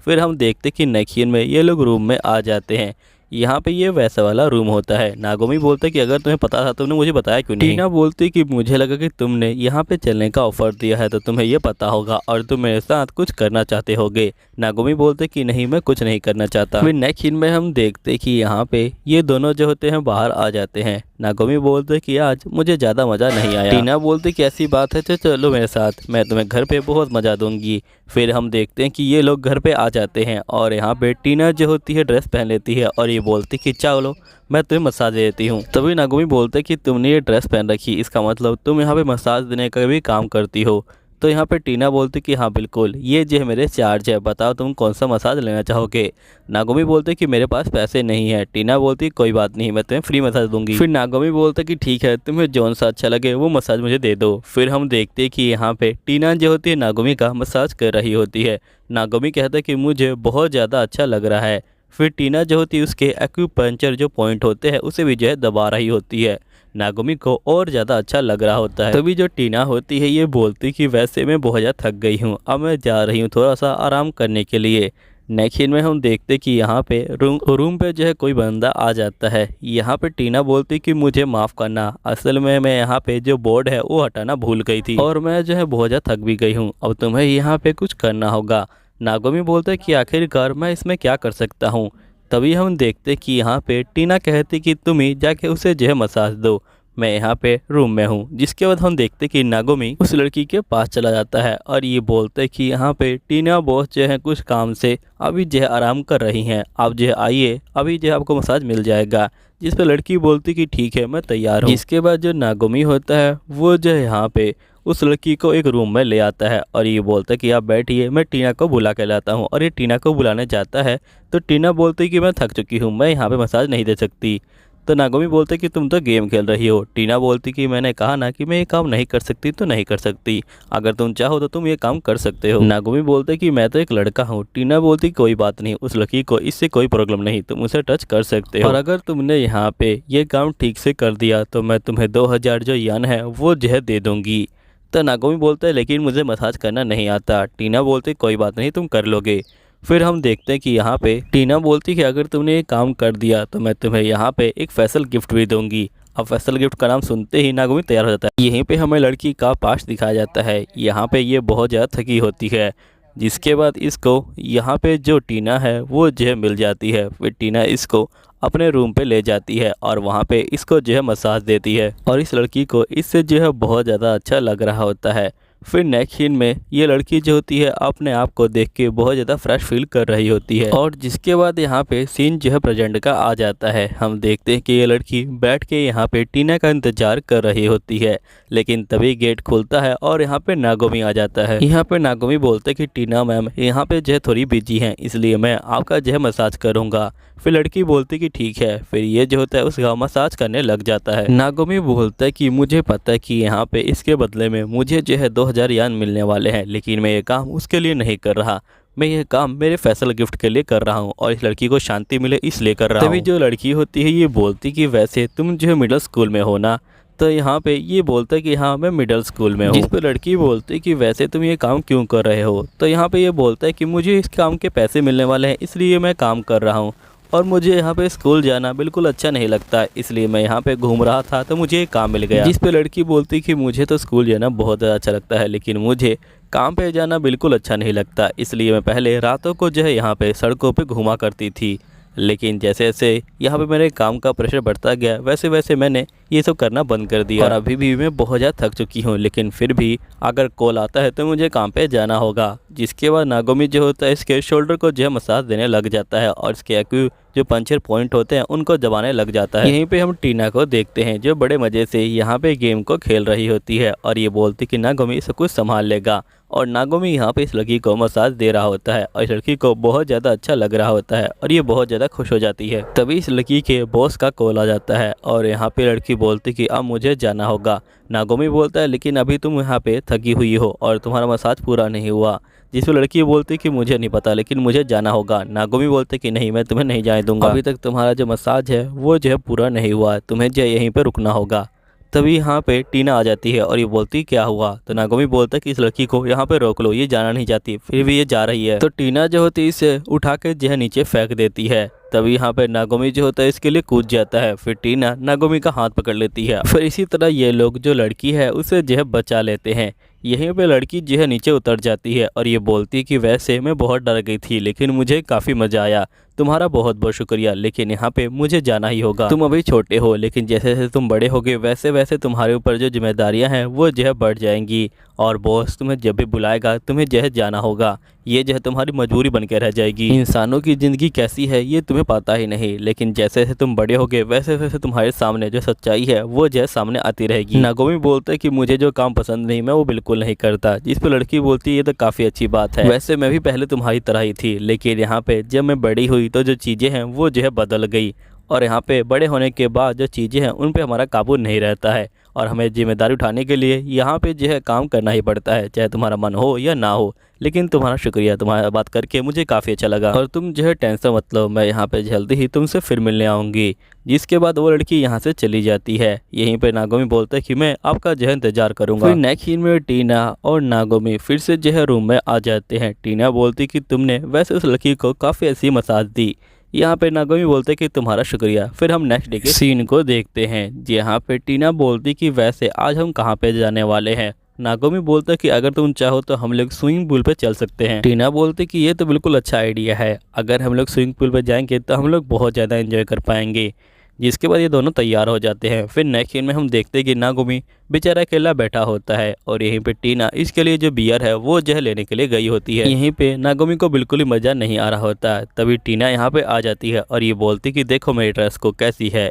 फिर हम देखते कि नेक्स्ट सीन में ये लोग रूम में आ जाते हैं। यहाँ पे ये वैसा वाला रूम होता है। नागुमी बोलते कि अगर तुम्हें पता था तुमने मुझे बताया क्यों नहीं। टीना बोलती कि मुझे लगा कि तुमने यहाँ पे चलने का ऑफर दिया है तो तुम्हें ये पता होगा और तुम मेरे साथ कुछ करना चाहते होगे। नागुमी बोलते कि नहीं मैं कुछ नहीं करना चाहता। फिर नेक्स्ट सीन में हम देखते कि यहाँ पे ये दोनों जो होते हैं बाहर आ जाते हैं। नागुमी बोलते कि आज मुझे ज़्यादा मज़ा नहीं आया। टीना बोलती कि ऐसी बात है तो चलो मेरे साथ, मैं तुम्हें घर पे बहुत मज़ा दूंगी। फिर हम देखते हैं कि ये लोग घर पे आ जाते हैं और यहाँ पे टीना जो होती है ड्रेस पहन लेती है और ये बोलती कि चलो मैं तुम्हें मसाज दे देती हूँ। तभी नागुमी बोलते कि तुमने ये ड्रेस पहन रखी, इसका मतलब तुम यहाँ पे मसाज देने का भी काम करती हो। तो यहाँ पे टीना बोलती कि हाँ बिल्कुल, ये जो है मेरे चार्ज है, बताओ तुम कौन सा मसाज लेना चाहोगे। नागुमी बोलते कि मेरे पास पैसे नहीं है। टीना बोलती कोई बात नहीं, मैं तुम्हें फ्री मसाज दूंगी। फिर नागुमी बोलते कि ठीक है, तुम्हें जौन सा अच्छा लगे वो मसाज मुझे दे दो। फिर हम देखते कि यहाँ पे टीना जो होती है नागुमी का मसाज कर रही होती है। नागुमी कहता है कि मुझे बहुत ज़्यादा अच्छा लग रहा है। फिर टीना जो होती है उसके एक्यूपंक्चर जो पॉइंट होते हैं उसे भी जो है दबा रही होती है। नागुमी को और ज़्यादा अच्छा लग रहा होता है। तभी जो टीना होती है ये बोलती कि वैसे मैं बहुत ज़्यादा थक गई हूँ, अब मैं जा रही हूँ थोड़ा सा आराम करने के लिए। नेक्स्ट सीन में हम देखते कि यहाँ पे रूम पे जो है कोई बंदा आ जाता है। यहाँ पे टीना बोलती कि मुझे माफ़ करना, असल में मैं यहाँ पे जो बोर्ड है वो हटाना भूल गई थी और मैं जो है बहुत ज़्यादा थक भी गई हूँ, अब तुम्हें यहाँ पे कुछ करना होगा। नागुमी बोलते कि आखिरकार मैं इसमें क्या कर सकता हूँ। तभी हम देखते कि यहाँ पे टीना कहती कि तुम ही जाके उसे जो है मसाज दो, मैं यहाँ पे रूम में हूँ। जिसके बाद हम देखते कि नागुमी उस लड़की के पास चला जाता है और ये बोलते कि यहाँ पे टीना बॉस जो है कुछ काम से अभी जो है आराम कर रही हैं, आप जो है आइए, अभी जो है आपको मसाज मिल जाएगा। जिस पे लड़की बोलती कि ठीक है मैं तैयार हूँ। इसके बाद जो नागुमी होता है वो जो है यहाँ पे उस लड़की को एक रूम में ले आता है और ये बोलता है कि आप बैठिए, मैं टीना को बुला के लाता हूँ। और ये टीना को बुलाने जाता है तो टीना बोलती कि मैं थक चुकी हूँ, मैं यहाँ पे मसाज नहीं दे सकती। तो नागुमी बोलते कि तुम तो गेम खेल रही हो। टीना बोलती कि मैंने कहा ना कि मैं ये काम नहीं कर सकती तो नहीं कर सकती, अगर तुम चाहो तो तुम ये काम कर सकते हो। नागुमी बोलते कि मैं तो एक लड़का हूँ। टीना बोलती कोई बात नहीं, उस लड़की को इससे कोई प्रॉब्लम नहीं, तुम उसे टच कर सकते हो और अगर तुमने यहाँ पे ये काम ठीक से कर दिया तो मैं तुम्हें 2000 जो यान है वो जो है दे दूँगी। तो नागुमी बोलते हैं लेकिन मुझे मसाज करना नहीं आता। टीना बोलती कोई बात नहीं, तुम कर लोगे। फिर हम देखते हैं कि यहाँ पे टीना बोलती कि अगर तुमने ये काम कर दिया तो मैं तुम्हें यहाँ पे एक स्पेशल गिफ्ट भी दूंगी। अब स्पेशल गिफ्ट का नाम सुनते ही नागुमी तैयार हो जाता है। यहीं पे हमें लड़की का पास्ट दिखाया जाता है। यहाँ पे ये बहुत ज़्यादा थकी होती है, जिसके बाद इसको यहाँ पे जो टीना है वो जो है मिल जाती है। फिर टीना इसको अपने रूम पे ले जाती है और वहाँ पे इसको जो है मसाज देती है और इस लड़की को इससे जो है बहुत ज़्यादा अच्छा लग रहा होता है। फिर नेक्स्ट सीन में ये लड़की जो होती है अपने आप को देख के बहुत ज़्यादा फ्रेश फील कर रही होती है, और जिसके बाद यहाँ पे सीन जो है प्रेजेंट का आ जाता है। हम देखते हैं कि ये लड़की बैठ के यहाँ पे टीना का इंतजार कर रही होती है, लेकिन तभी गेट खुलता है और यहाँ पे नागोमी आ जाता है। यहाँ पे नागोमी बोलते कि टीना मैम यहाँ पे जो है थोड़ी बिजी हैं, इसलिए मैं आपका जो है मसाज करूँगा। फिर लड़की बोलती कि ठीक है। फिर ये जो होता है उसका मसाज करने लग जाता है। नागोमी बोलता है कि मुझे पता है कि यहाँ पे इसके बदले में मुझे जो है 2000 यान मिलने वाले हैं, लेकिन मैं ये काम उसके लिए नहीं कर रहा, मैं ये काम मेरे फैसल गिफ्ट के लिए कर रहा हूँ और इस लड़की को शांति मिले इसलिए कर रहा हूँ। तभी जो लड़की होती है ये बोलती कि वैसे तुम जो है मिडिल स्कूल में हो ना। तो यहाँ पे ये बोलता है कि हाँ मैं मिडिल स्कूल में हूँ। जिस पे लड़की बोलती है कि वैसे तुम ये काम क्यों कर रहे हो। तो यहाँ पे ये बोलता है कि मुझे इस काम के पैसे मिलने वाले हैं इसलिए मैं काम कर रहा हूँ, और मुझे यहाँ पे स्कूल जाना बिल्कुल अच्छा नहीं लगता, इसलिए मैं यहाँ पे घूम रहा था तो मुझे काम मिल गया। जिस पे लड़की बोलती कि मुझे तो स्कूल जाना बहुत ज़्यादा अच्छा लगता है, लेकिन मुझे काम पे जाना बिल्कुल अच्छा नहीं लगता, इसलिए मैं पहले रातों को जो है यहाँ पे सड़कों पे घूमा करती थी, लेकिन जैसे जैसे यहाँ पे मेरे काम का प्रेशर बढ़ता गया वैसे वैसे मैंने ये सब करना बंद कर दिया, और अभी भी मैं बहुत ज़्यादा थक चुकी हूँ, लेकिन फिर भी अगर कॉल आता है तो मुझे काम पे जाना होगा। जिसके बाद नागोमी जो होता है इसके शोल्डर को जो है मसाज देने लग जाता है और इसके एक्यू जो पंचर पॉइंट होते हैं उनको दबाने लग जाता है। यहीं पे हम टीना को देखते हैं जो बड़े मज़े से यहाँ पे गेम को खेल रही होती है, और ये बोलती कि नागोमी सब कुछ संभाल लेगा, और नागोमी यहाँ पे इस लड़की को मसाज दे रहा होता है और इस लड़की को बहुत ज़्यादा अच्छा लग रहा होता है और ये बहुत ज़्यादा खुश हो जाती है। तभी इस लड़की के बॉस का कॉल आ जाता है और यहाँ पे लड़की बोलती कि अब मुझे जाना होगा। नागोमी बोलता है लेकिन अभी तुम यहाँ पे थकी हुई हो और तुम्हारा मसाज पूरा नहीं हुआ। जिसमें लड़की बोलती कि मुझे नहीं पता लेकिन मुझे जाना होगा। नागोमी बोलते कि नहीं मैं तुम्हें नहीं जाने दूंगा, अभी तक तुम्हारा जो मसाज है वो जो है पूरा नहीं हुआ, तुम्हें जो यहीं पे रुकना होगा। तभी यहाँ पे टीना आ जाती है और ये बोलती क्या हुआ। तो नागोमी बोलता है कि इस लड़की को यहाँ पे रोक लो, ये जाना नहीं चाहती, फिर भी ये जा रही है। तो टीना जो होती है इसे उठा के जो है नीचे फेंक देती है। तभी यहाँ पे नागोमी जो होता है इसके लिए कूद जाता है, फिर टीना नागोमी का हाथ पकड़ लेती है। फिर इसी तरह ये लोग जो लड़की है उसे जो है बचा लेते हैं। यहीं पे लड़की जो है नीचे उतर जाती है और ये बोलती है कि वैसे मैं बहुत डर गई थी लेकिन मुझे काफ़ी मज़ा आया, तुम्हारा बहुत बहुत शुक्रिया, लेकिन यहाँ पे मुझे जाना ही होगा। तुम अभी छोटे हो लेकिन जैसे जैसे तुम बड़े होगे वैसे वैसे तुम्हारे ऊपर जो जिम्मेदारियाँ हैं वो जो है बढ़ जाएंगी, और बॉस तुम्हें जब भी बुलाएगा तुम्हें जो है जाना होगा, ये जो है तुम्हारी मजबूरी बन के रह जाएगी। इंसानों की ज़िंदगी कैसी है ये तुम्हें पता ही नहीं, लेकिन जैसे जैसे तुम बड़े होगे वैसे वैसे तुम्हारे सामने जो सच्चाई है वो जो है सामने आती रहेगी। नागोमी बोलता है कि मुझे जो काम पसंद नहीं मैं वो बिल्कुल नहीं करता। जिस पर लड़की बोलती है ये तो काफ़ी अच्छी बात है, वैसे मैं भी पहले तुम्हारी तरह ही थी, लेकिन यहाँ पे जब मैं बड़ी हुई तो जो चीज़ें हैं वो जो है बदल गई, और यहाँ पे बड़े होने के बाद जो चीज़ें हैं उन पे हमारा काबू नहीं रहता है, और हमें जिम्मेदारी उठाने के लिए यहाँ पे जो है काम करना ही पड़ता है, चाहे तुम्हारा मन हो या ना हो। लेकिन तुम्हारा शुक्रिया, तुम्हारा बात करके मुझे काफ़ी अच्छा लगा, और तुम जो है टेंशन मत लो, मैं यहाँ पे जल्दी ही तुमसे फिर मिलने आऊँगी। जिसके बाद वो लड़की यहाँ से चली जाती है। यहीं पे नागोमी बोलता है कि मैं आपका जो है इंतजार करूँगा। फिर नेक्स्ट सीन में टीना और नागोमी फिर से जो है रूम में आ जाते हैं। टीना बोलती कि तुमने वैसे उस लड़की को काफ़ी अच्छी मसाज दी। यहाँ पे नागोमी बोलते कि तुम्हारा शुक्रिया। फिर हम नेक्स्ट डे के सीन को देखते हैं। यहाँ पे टीना बोलती कि वैसे आज हम कहाँ पे जाने वाले हैं। नागोमी बोलता कि अगर तुम चाहो तो हम लोग स्विमिंग पूल पे चल सकते हैं। टीना बोलती कि ये तो बिल्कुल अच्छा आइडिया है, अगर हम लोग स्विमिंग पूल पे जाएंगे तो हम लोग बहुत ज़्यादा एंजॉय कर पाएंगे। जिसके बाद ये दोनों तैयार हो जाते हैं। फिर नेक्स्ट सीन में हम देखते हैं कि नागोमी बेचारा अकेला बैठा होता है और यहीं पे टीना इसके लिए जो बियर है वो जो है लेने के लिए गई होती है। यहीं पे नागोमी को बिल्कुल ही मज़ा नहीं आ रहा होता है। तभी टीना यहाँ पे आ जाती है और ये बोलती कि देखो मेरी ड्रेस को कैसी है।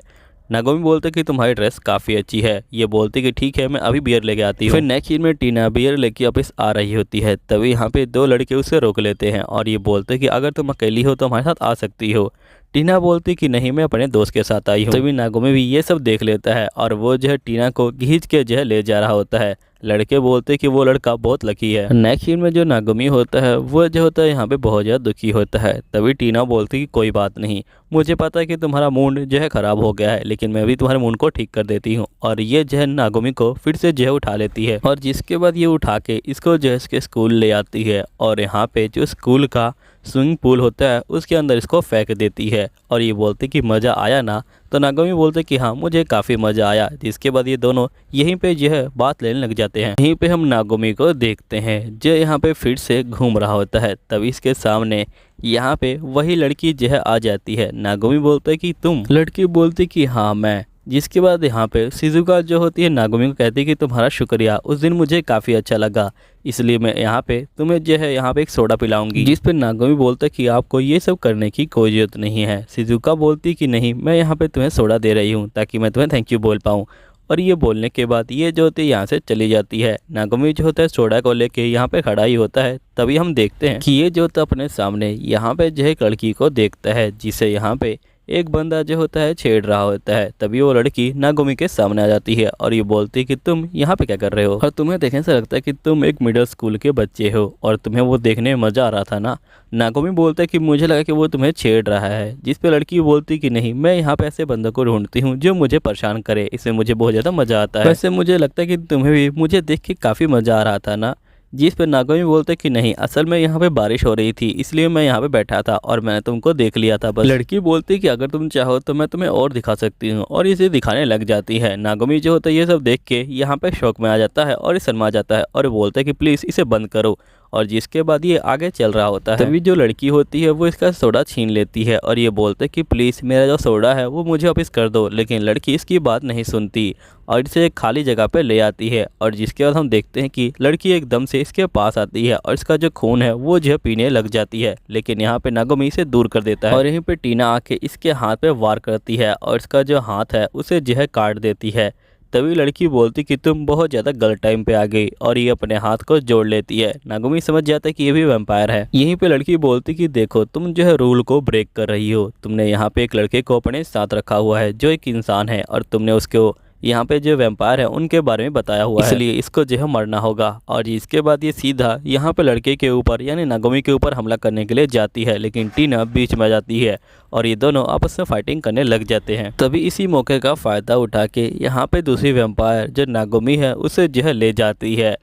नागोमी बोलते कि तुम्हारी ड्रेस काफ़ी अच्छी है। ये बोलती कि ठीक है मैं अभी बियर लेके आती हूँ। फिर नेक्स्ट सीन में टीना बियर लेके वापस आ रही होती है। तभी यहाँ पे दो लड़के उसे रोक लेते हैं और ये बोलते कि अगर तुम अकेली हो तो हमारे साथ आ सकती हो। टीना बोलती कि नहीं मैं अपने दोस्त के साथ आई हूँ। तभी नागोमी भी ये सब देख लेता है और वो जो है टीना को खींच के जो है ले जा रहा होता है। लड़के बोलते कि वो लड़का बहुत लकी है। नेक्स्ट सीन में जो नागोमी होता है वो जो होता है यहाँ पे बहुत ज़्यादा दुखी होता है। तभी टीना बोलती कि कोई बात नहीं, मुझे पता है कि तुम्हारा मूड जो है ख़राब हो गया है, लेकिन मैं भी तुम्हारे मूड को ठीक कर देती हूँ। और ये जो है नागोमी को फिर से जो है उठा लेती है और जिसके बाद ये उठा के इसको जो है इसके स्कूल ले आती है और यहाँ पे जो स्कूल का स्विमिंग पूल होता है उसके अंदर इसको फेंक देती है। और ये बोलते कि मज़ा आया ना। तो नागोमी बोलते कि हाँ मुझे काफ़ी मज़ा आया। जिसके बाद ये दोनों यहीं पे जो है बात लेने लग जाते हैं। यहीं पे हम नागोमी को देखते हैं जो यहाँ पे फिर से घूम रहा होता है। तभी इसके सामने यहाँ पे वही लड़की जो है आ जाती है। नागोमी बोलते कि तुम। लड़की बोलती कि हाँ मैं। जिसके बाद यहाँ पे शिजुका जो होती है नागोमी को कहती है कि तुम्हारा शुक्रिया, उस दिन मुझे काफ़ी अच्छा लगा, इसलिए मैं यहाँ पे तुम्हें जो है यहाँ पे एक सोडा पिलाऊंगी। जिस पे नागोमी बोलता है कि आपको ये सब करने की कोई जरूरत नहीं है। शिजुका बोलती कि नहीं, मैं यहाँ पे तुम्हें सोडा दे रही हूँ ताकि मैं तुम्हें थैंक यू बोल पाऊँ। और ये बोलने के बाद ये जो होती है यहाँ से चली जाती है। नागोमी जो होता है सोडा को लेके यहाँ पे खड़ा ही होता है। तभी हम देखते हैं कि ये जो होता है अपने सामने यहाँ पे जो है एक लड़की को देखता है, जिसे यहाँ पे एक बंदा जो होता है छेड़ रहा होता है। तभी वो लड़की नागोमी के सामने आ जाती है और ये बोलती है कि तुम यहाँ पे क्या कर रहे हो, और तुम्हें देखने से लगता है कि तुम एक मिडिल स्कूल के बच्चे हो और तुम्हें वो देखने में मज़ा आ रहा था ना। नागोमी बोलता है कि मुझे लगा कि वो तुम्हें छेड़ रहा है। जिस पे लड़की बोलती कि नहीं, मैं यहाँ पे ऐसे बंदों को ढूंढती हूँ जो मुझे परेशान करे, इसमें मुझे बहुत ज़्यादा मज़ा आता है। वैसे मुझे लगता है कि तुम्हें भी मुझे देख के काफ़ी मज़ा आ रहा था ना। जिस पर नागोमी बोलते कि नहीं, असल में यहाँ पे बारिश हो रही थी इसलिए मैं यहाँ पे बैठा था और मैंने तुमको देख लिया था बस। लड़की बोलती कि अगर तुम चाहो तो मैं तुम्हें और दिखा सकती हूँ, और इसे दिखाने लग जाती है। नागोमी जो होता है ये सब देख के यहाँ पे शौक में आ जाता है और शर्मा जाता है और बोलता है कि प्लीज़ इसे बंद करो। और जिसके बाद ये आगे चल रहा होता है। तभी जो लड़की होती है वो इसका सोडा छीन लेती है और ये बोलते कि प्लीज़ मेरा जो सोडा है वो मुझे वापस कर दो। लेकिन लड़की इसकी बात नहीं सुनती और इसे एक खाली जगह पे ले आती है। और जिसके बाद हम देखते हैं कि लड़की एकदम से इसके पास आती है और इसका जो खून है वो जो है पीने लग जाती है। लेकिन यहाँ पे नागोमी इसे दूर कर देता है और यहीं पे टीना आके इसके हाथ पे वार करती है और इसका जो हाथ है उसे जो है काट देती है। तभी लड़की बोलती कि तुम बहुत ज़्यादा गलत टाइम पे आ गई और ये अपने हाथ को जोड़ लेती है। नागोमी समझ जाता है कि ये भी वैम्पायर है। यहीं पे लड़की बोलती कि देखो, तुम जो है रूल को ब्रेक कर रही हो। तुमने यहाँ पे एक लड़के को अपने साथ रखा हुआ है जो एक इंसान है और तुमने उसको यहाँ पे जो वैम्पायर है उनके बारे में बताया हुआ है, इसलिए इसको जो है मरना होगा। और इसके बाद ये सीधा यहाँ पे लड़के के ऊपर यानी नागोमी के ऊपर हमला करने के लिए जाती है, लेकिन टीना बीच में आ जाती है और ये दोनों आपस में फाइटिंग करने लग जाते हैं। तभी इसी मौके का फ़ायदा उठा के यहाँ पे दूसरी वैम्पायर जो नागोमी है उसे जो है ले जाती है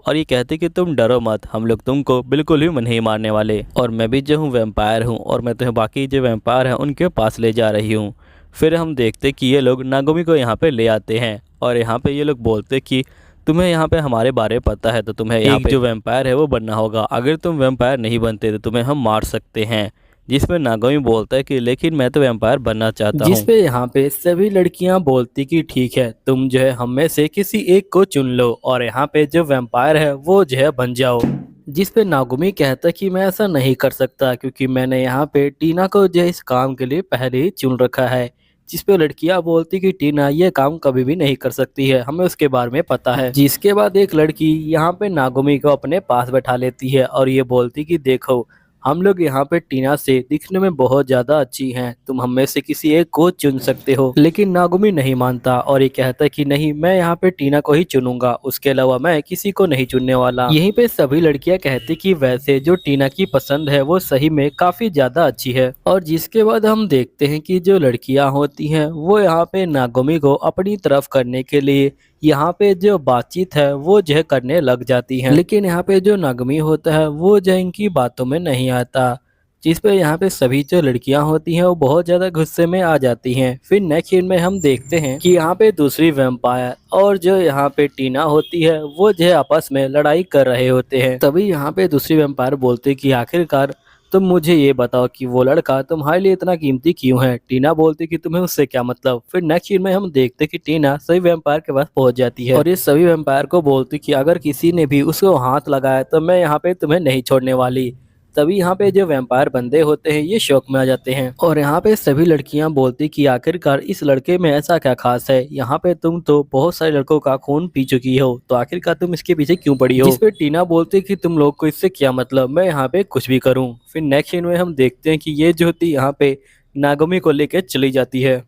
और ये कहती कि तुम डरो मत, हम लोग तुमको बिल्कुल भी नहीं मारने वाले, और मैं भी जो हूँ वैम्पायर हूँ और मैं तुम्हें बाकी जो वैम्पायर हैं उनके पास ले जा रही हूँ। फिर हम देखते कि ये लोग नागोमी को यहाँ पे ले आते हैं और यहाँ पे ये लोग बोलते कि तुम्हें यहाँ पे हमारे बारे में पता है तो तुम्हें एक जो वैम्पायर है वो बनना होगा, अगर तुम वैम्पायर नहीं बनते तो तुम्हें हम मार सकते हैं। जिसमें नागोमी बोलता है कि लेकिन मैं तो वैम्पायर बनना चाहता हूँ। जिसपे यहाँ पे सभी लड़कियाँ बोलती कि ठीक है, तुम जो है हम में से किसी एक को चुन लो और यहाँ पे जो वैम्पायर है वो जो है बन जाओ। जिस पे नागोमी कहता कि मैं ऐसा नहीं कर सकता क्योंकि मैंने यहाँ पे टीना को जो इस काम के लिए पहले ही चुन रखा है। जिस पे लड़कियां बोलती कि टीना ये काम कभी भी नहीं कर सकती है, हमें उसके बारे में पता है। जिसके बाद एक लड़की यहाँ पे नागोमी को अपने पास बैठा लेती है और ये बोलती कि देखो, हम लोग यहाँ पे टीना से दिखने में बहुत ज्यादा अच्छी हैं, तुम हम में से किसी एक को चुन सकते हो। लेकिन नागोमी नहीं मानता और ये कहता है कि नहीं, मैं यहाँ पे टीना को ही चुनूंगा, उसके अलावा मैं किसी को नहीं चुनने वाला। यहीं पे सभी लड़कियां कहती कि वैसे जो टीना की पसंद है वो सही में काफी ज्यादा अच्छी है। और जिसके बाद हम देखते हैं कि जो लड़कियां होती हैं वो यहाँ पे नागोमी को अपनी तरफ करने के लिए यहाँ पे जो बातचीत है वो जो है करने लग जाती हैं। लेकिन यहाँ पे जो नागोमी होता है वो जो इनकी बातों में नहीं आता। जिस पे यहाँ पे सभी जो लड़कियां होती हैं वो बहुत ज्यादा गुस्से में आ जाती हैं। फिर नेक्स्ट सीन में हम देखते हैं कि यहाँ पे दूसरी वैम्पायर और जो यहाँ पे टीना होती है वो जो है आपस में लड़ाई कर रहे होते हैं। तभी यहाँ पे दूसरी वैम्पायर बोलती कि आखिरकार तुम मुझे ये बताओ कि वो लड़का तुम्हारे लिए इतना कीमती क्यों है। टीना बोलती कि तुम्हें उससे क्या मतलब। फिर नेक्स्ट सीन में हम देखते कि टीना सभी वैम्पायर के पास पहुंच जाती है और ये सभी वैम्पायर को बोलती कि अगर किसी ने भी उसको हाथ लगाया तो मैं यहाँ पे तुम्हें नहीं छोड़ने वाली। तभी यहाँ पे जो वैम्पायर बंदे होते हैं ये शौक में आ जाते हैं और यहाँ पे सभी लड़कियां बोलती कि आखिरकार इस लड़के में ऐसा क्या खास है, यहाँ पे तुम तो बहुत सारे लड़कों का खून पी चुकी हो, तो आखिरकार तुम इसके पीछे क्यों पड़ी हो। जिस पे टीना बोलती कि तुम लोग को इससे क्या मतलब, मैं यहाँ पे कुछ भी करूँ। फिर नेक्स्ट सीन में हम देखते हैं कि ये जो होती यहाँ पे नागोमी को लेके चली जाती है।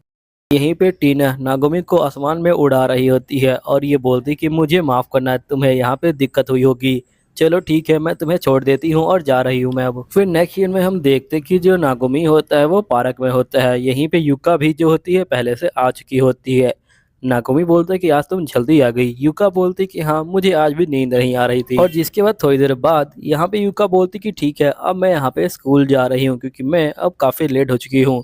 यहीं पे टीना नागोमी को आसमान में उड़ा रही होती है और ये बोलती कि मुझे माफ़ करना, तुम्हें यहाँ पे दिक्कत हुई होगी, चलो ठीक है मैं तुम्हें छोड़ देती हूँ और जा रही हूँ मैं अब। फिर नेक्स्ट सीन में हम देखते कि जो नागोमी होता है वो पार्क में होता है। यहीं पे युका भी जो होती है पहले से आ चुकी होती है। नागोमी बोलता है कि आज तुम जल्दी आ गई। युका बोलती कि हाँ, मुझे आज भी नींद नहीं आ रही थी। और जिसके बाद थोड़ी देर बाद यहाँ पे युका बोलती कि ठीक है, अब मैं यहाँ पे स्कूल जा रही हूँ क्योंकि मैं अब काफ़ी लेट हो चुकी हूँ।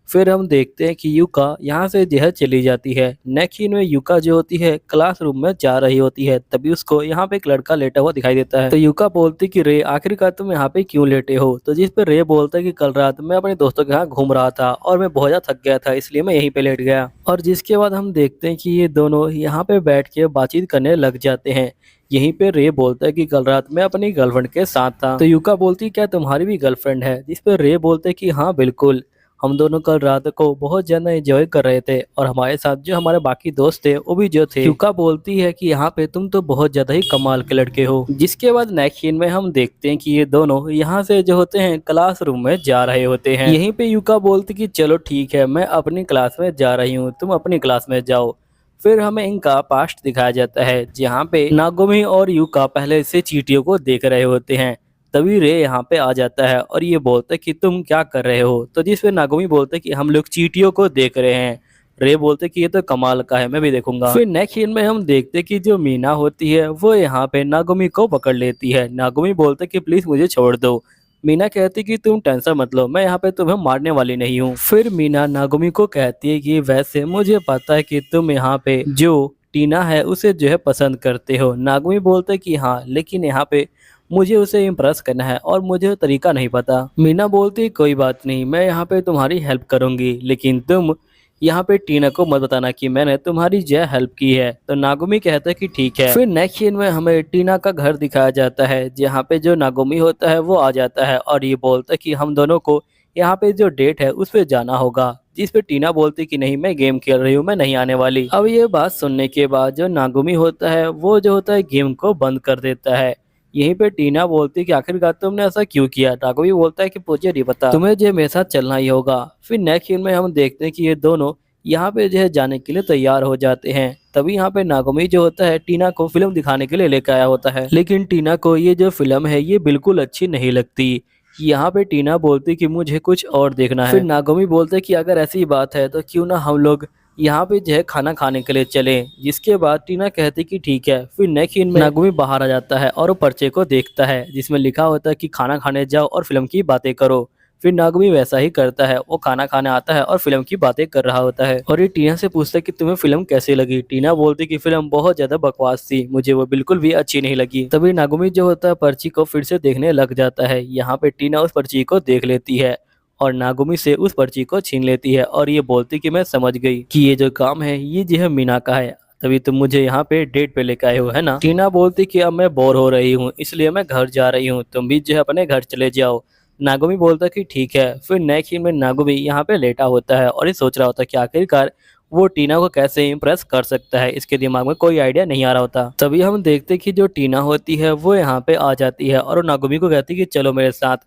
फिर हम देखते हैं कि युका यहाँ से जो है चली जाती है। नेक्स्ट सीन में युका जो होती है क्लासरूम में जा रही होती है, तभी उसको यहाँ पे एक लड़का लेटा हुआ दिखाई देता है। तो युका बोलती कि रे आखिरकार तुम यहाँ पे क्यों लेटे हो। तो जिस पे रे बोलता है कि कल रात मैं अपने दोस्तों के यहाँ घूम रहा था और मैं बहुत ज्यादा थक गया था, इसलिए मैं यहीं पे लेट गया। और जिसके बाद हम देखते हैं कि ये दोनों यहाँ पे बैठ के बातचीत करने लग जाते हैं। यहीं पे रे बोलता है कि कल रात मैं अपनी गर्लफ्रेंड के साथ था। तो युका बोलती क्या तुम्हारी भी गर्लफ्रेंड है, जिस पे रे बोलते कि हाँ बिल्कुल, हम दोनों कल रात को बहुत ज्यादा एंजॉय कर रहे थे और हमारे साथ जो हमारे बाकी दोस्त थे वो भी जो थे। युका बोलती है कि यहाँ पे तुम तो बहुत ज्यादा ही कमाल के लड़के हो। जिसके बाद नेक्स्ट सीन में हम देखते हैं कि ये दोनों यहाँ से जो होते हैं क्लासरूम में जा रहे होते हैं। यहीं पे युका बोलती कि चलो ठीक है, मैं अपनी क्लास में जा रही हूँ, तुम अपनी क्लास में जाओ। फिर हमें इनका पास्ट दिखाया जाता है, जहाँ पे नागोमी और युका पहले से चींटियों को देख रहे होते हैं। तभी रे यहाँ पे आ जाता है और ये बोलता है कि तुम क्या कर रहे हो। तो जिस पे नागोमी बोलता है कि हम लोग चींटियों को देख रहे हैं। रे बोलते हैं कि ये तो कमाल का है, मैं भी देखूंगा। फिर नेक्स्ट सीन में हम देखते हैं कि जो मीना होती है वो यहाँ पे नागोमी को पकड़ लेती है। नागोमी बोलते है कि प्लीज मुझे छोड़ दो। मीना कहती कि तुम टेंशन मत लो, मैं यहाँ पे तुम्हें मारने वाली नहीं हूँ। फिर मीना नागोमी को कहती है कि वैसे मुझे पता है कि तुम यहाँ पे जो टीना है उसे जो है पसंद करते हो। नागोमी बोलते है कि हाँ, लेकिन यहाँ पे मुझे उसे इम्प्रेस करना है और मुझे तरीका नहीं पता। मीना बोलती कोई बात नहीं, मैं यहाँ पे तुम्हारी हेल्प करूंगी, लेकिन तुम यहाँ पे टीना को मत बताना कि मैंने तुम्हारी जो हेल्प की है। तो नागोमी कहता है कि ठीक है। फिर नेक्स्ट सीन में हमें टीना का घर दिखाया जाता है, जहाँ पे जो नागोमी होता है वो आ जाता है और ये बोलता है कि हम दोनों को यहाँ पे जो डेट है उस पे जाना होगा। जिस पे टीना बोलती कि नहीं, मैं गेम खेल रही हूँ, मैं नहीं आने वाली। अब ये बात सुनने के बाद जो नागोमी होता है वो जो होता है गेम को बंद कर देता है। यहीं पे टीना बोलती है कि आखिरकार तुमने ऐसा क्यों किया। नागोमी बोलता है कि मुझे नहीं पता, तुम्हें जो मेरे साथ चलना ही होगा। फिर नेक्स्ट सीन में हम देखते हैं कि ये दोनों यहाँ पे जो है जाने के लिए तैयार हो जाते हैं। तभी यहाँ पे नागोमी जो होता है टीना को फिल्म दिखाने के लिए लेकर आया होता है, लेकिन टीना को ये जो फिल्म है ये बिल्कुल अच्छी नहीं लगती। यहाँ पे टीना बोलती कि मुझे कुछ और देखना है। फिर नागोमी बोलते कि अगर ऐसी बात है तो क्यों ना हम लोग यहाँ पे जो है खाना खाने के लिए चले। जिसके बाद टीना कहती कि ठीक है। फिर नेक्स्ट सीन में नागोमी बाहर आ जाता है और वो पर्चे को देखता है जिसमें लिखा होता है कि खाना खाने जाओ और फिल्म की बातें करो। फिर नागोमी वैसा ही करता है, वो खाना खाने आता है और फिल्म की बातें कर रहा होता है। और ये टीना से पूछता है कि तुम्हें फिल्म कैसी लगी। टीना बोलती कि फिल्म बहुत ज्यादा बकवास थी, मुझे वो बिल्कुल भी अच्छी नहीं लगी। तभी नागोमी जो होता है पर्ची को फिर से देखने लग जाता है। यहाँ पे टीना उस पर्ची को देख लेती है और नागोमी से उस पर्ची को छीन लेती है और ये बोलती कि मैं समझ गई कि ये जो काम है ये जो है मीना का है, तभी तुम मुझे यहाँ पे डेट पे लेकर आए हो, है ना। टीना बोलती कि अब मैं बोर हो रही हूँ इसलिए मैं घर जा रही हूँ, तुम भी जो है अपने घर चले जाओ। नागोमी बोलता कि ठीक है। फिर नेक्स्ट सीन में नागोमी यहाँ पे लेटा होता है और ये सोच रहा होता है कि आखिरकार वो टीना को कैसे इम्प्रेस कर सकता है। इसके दिमाग में कोई आइडिया नहीं आ रहा होता। तभी हम देखते हैं कि जो टीना होती है वो यहाँ पे आ जाती है और वो नागोमी को कहती है कि चलो मेरे साथ।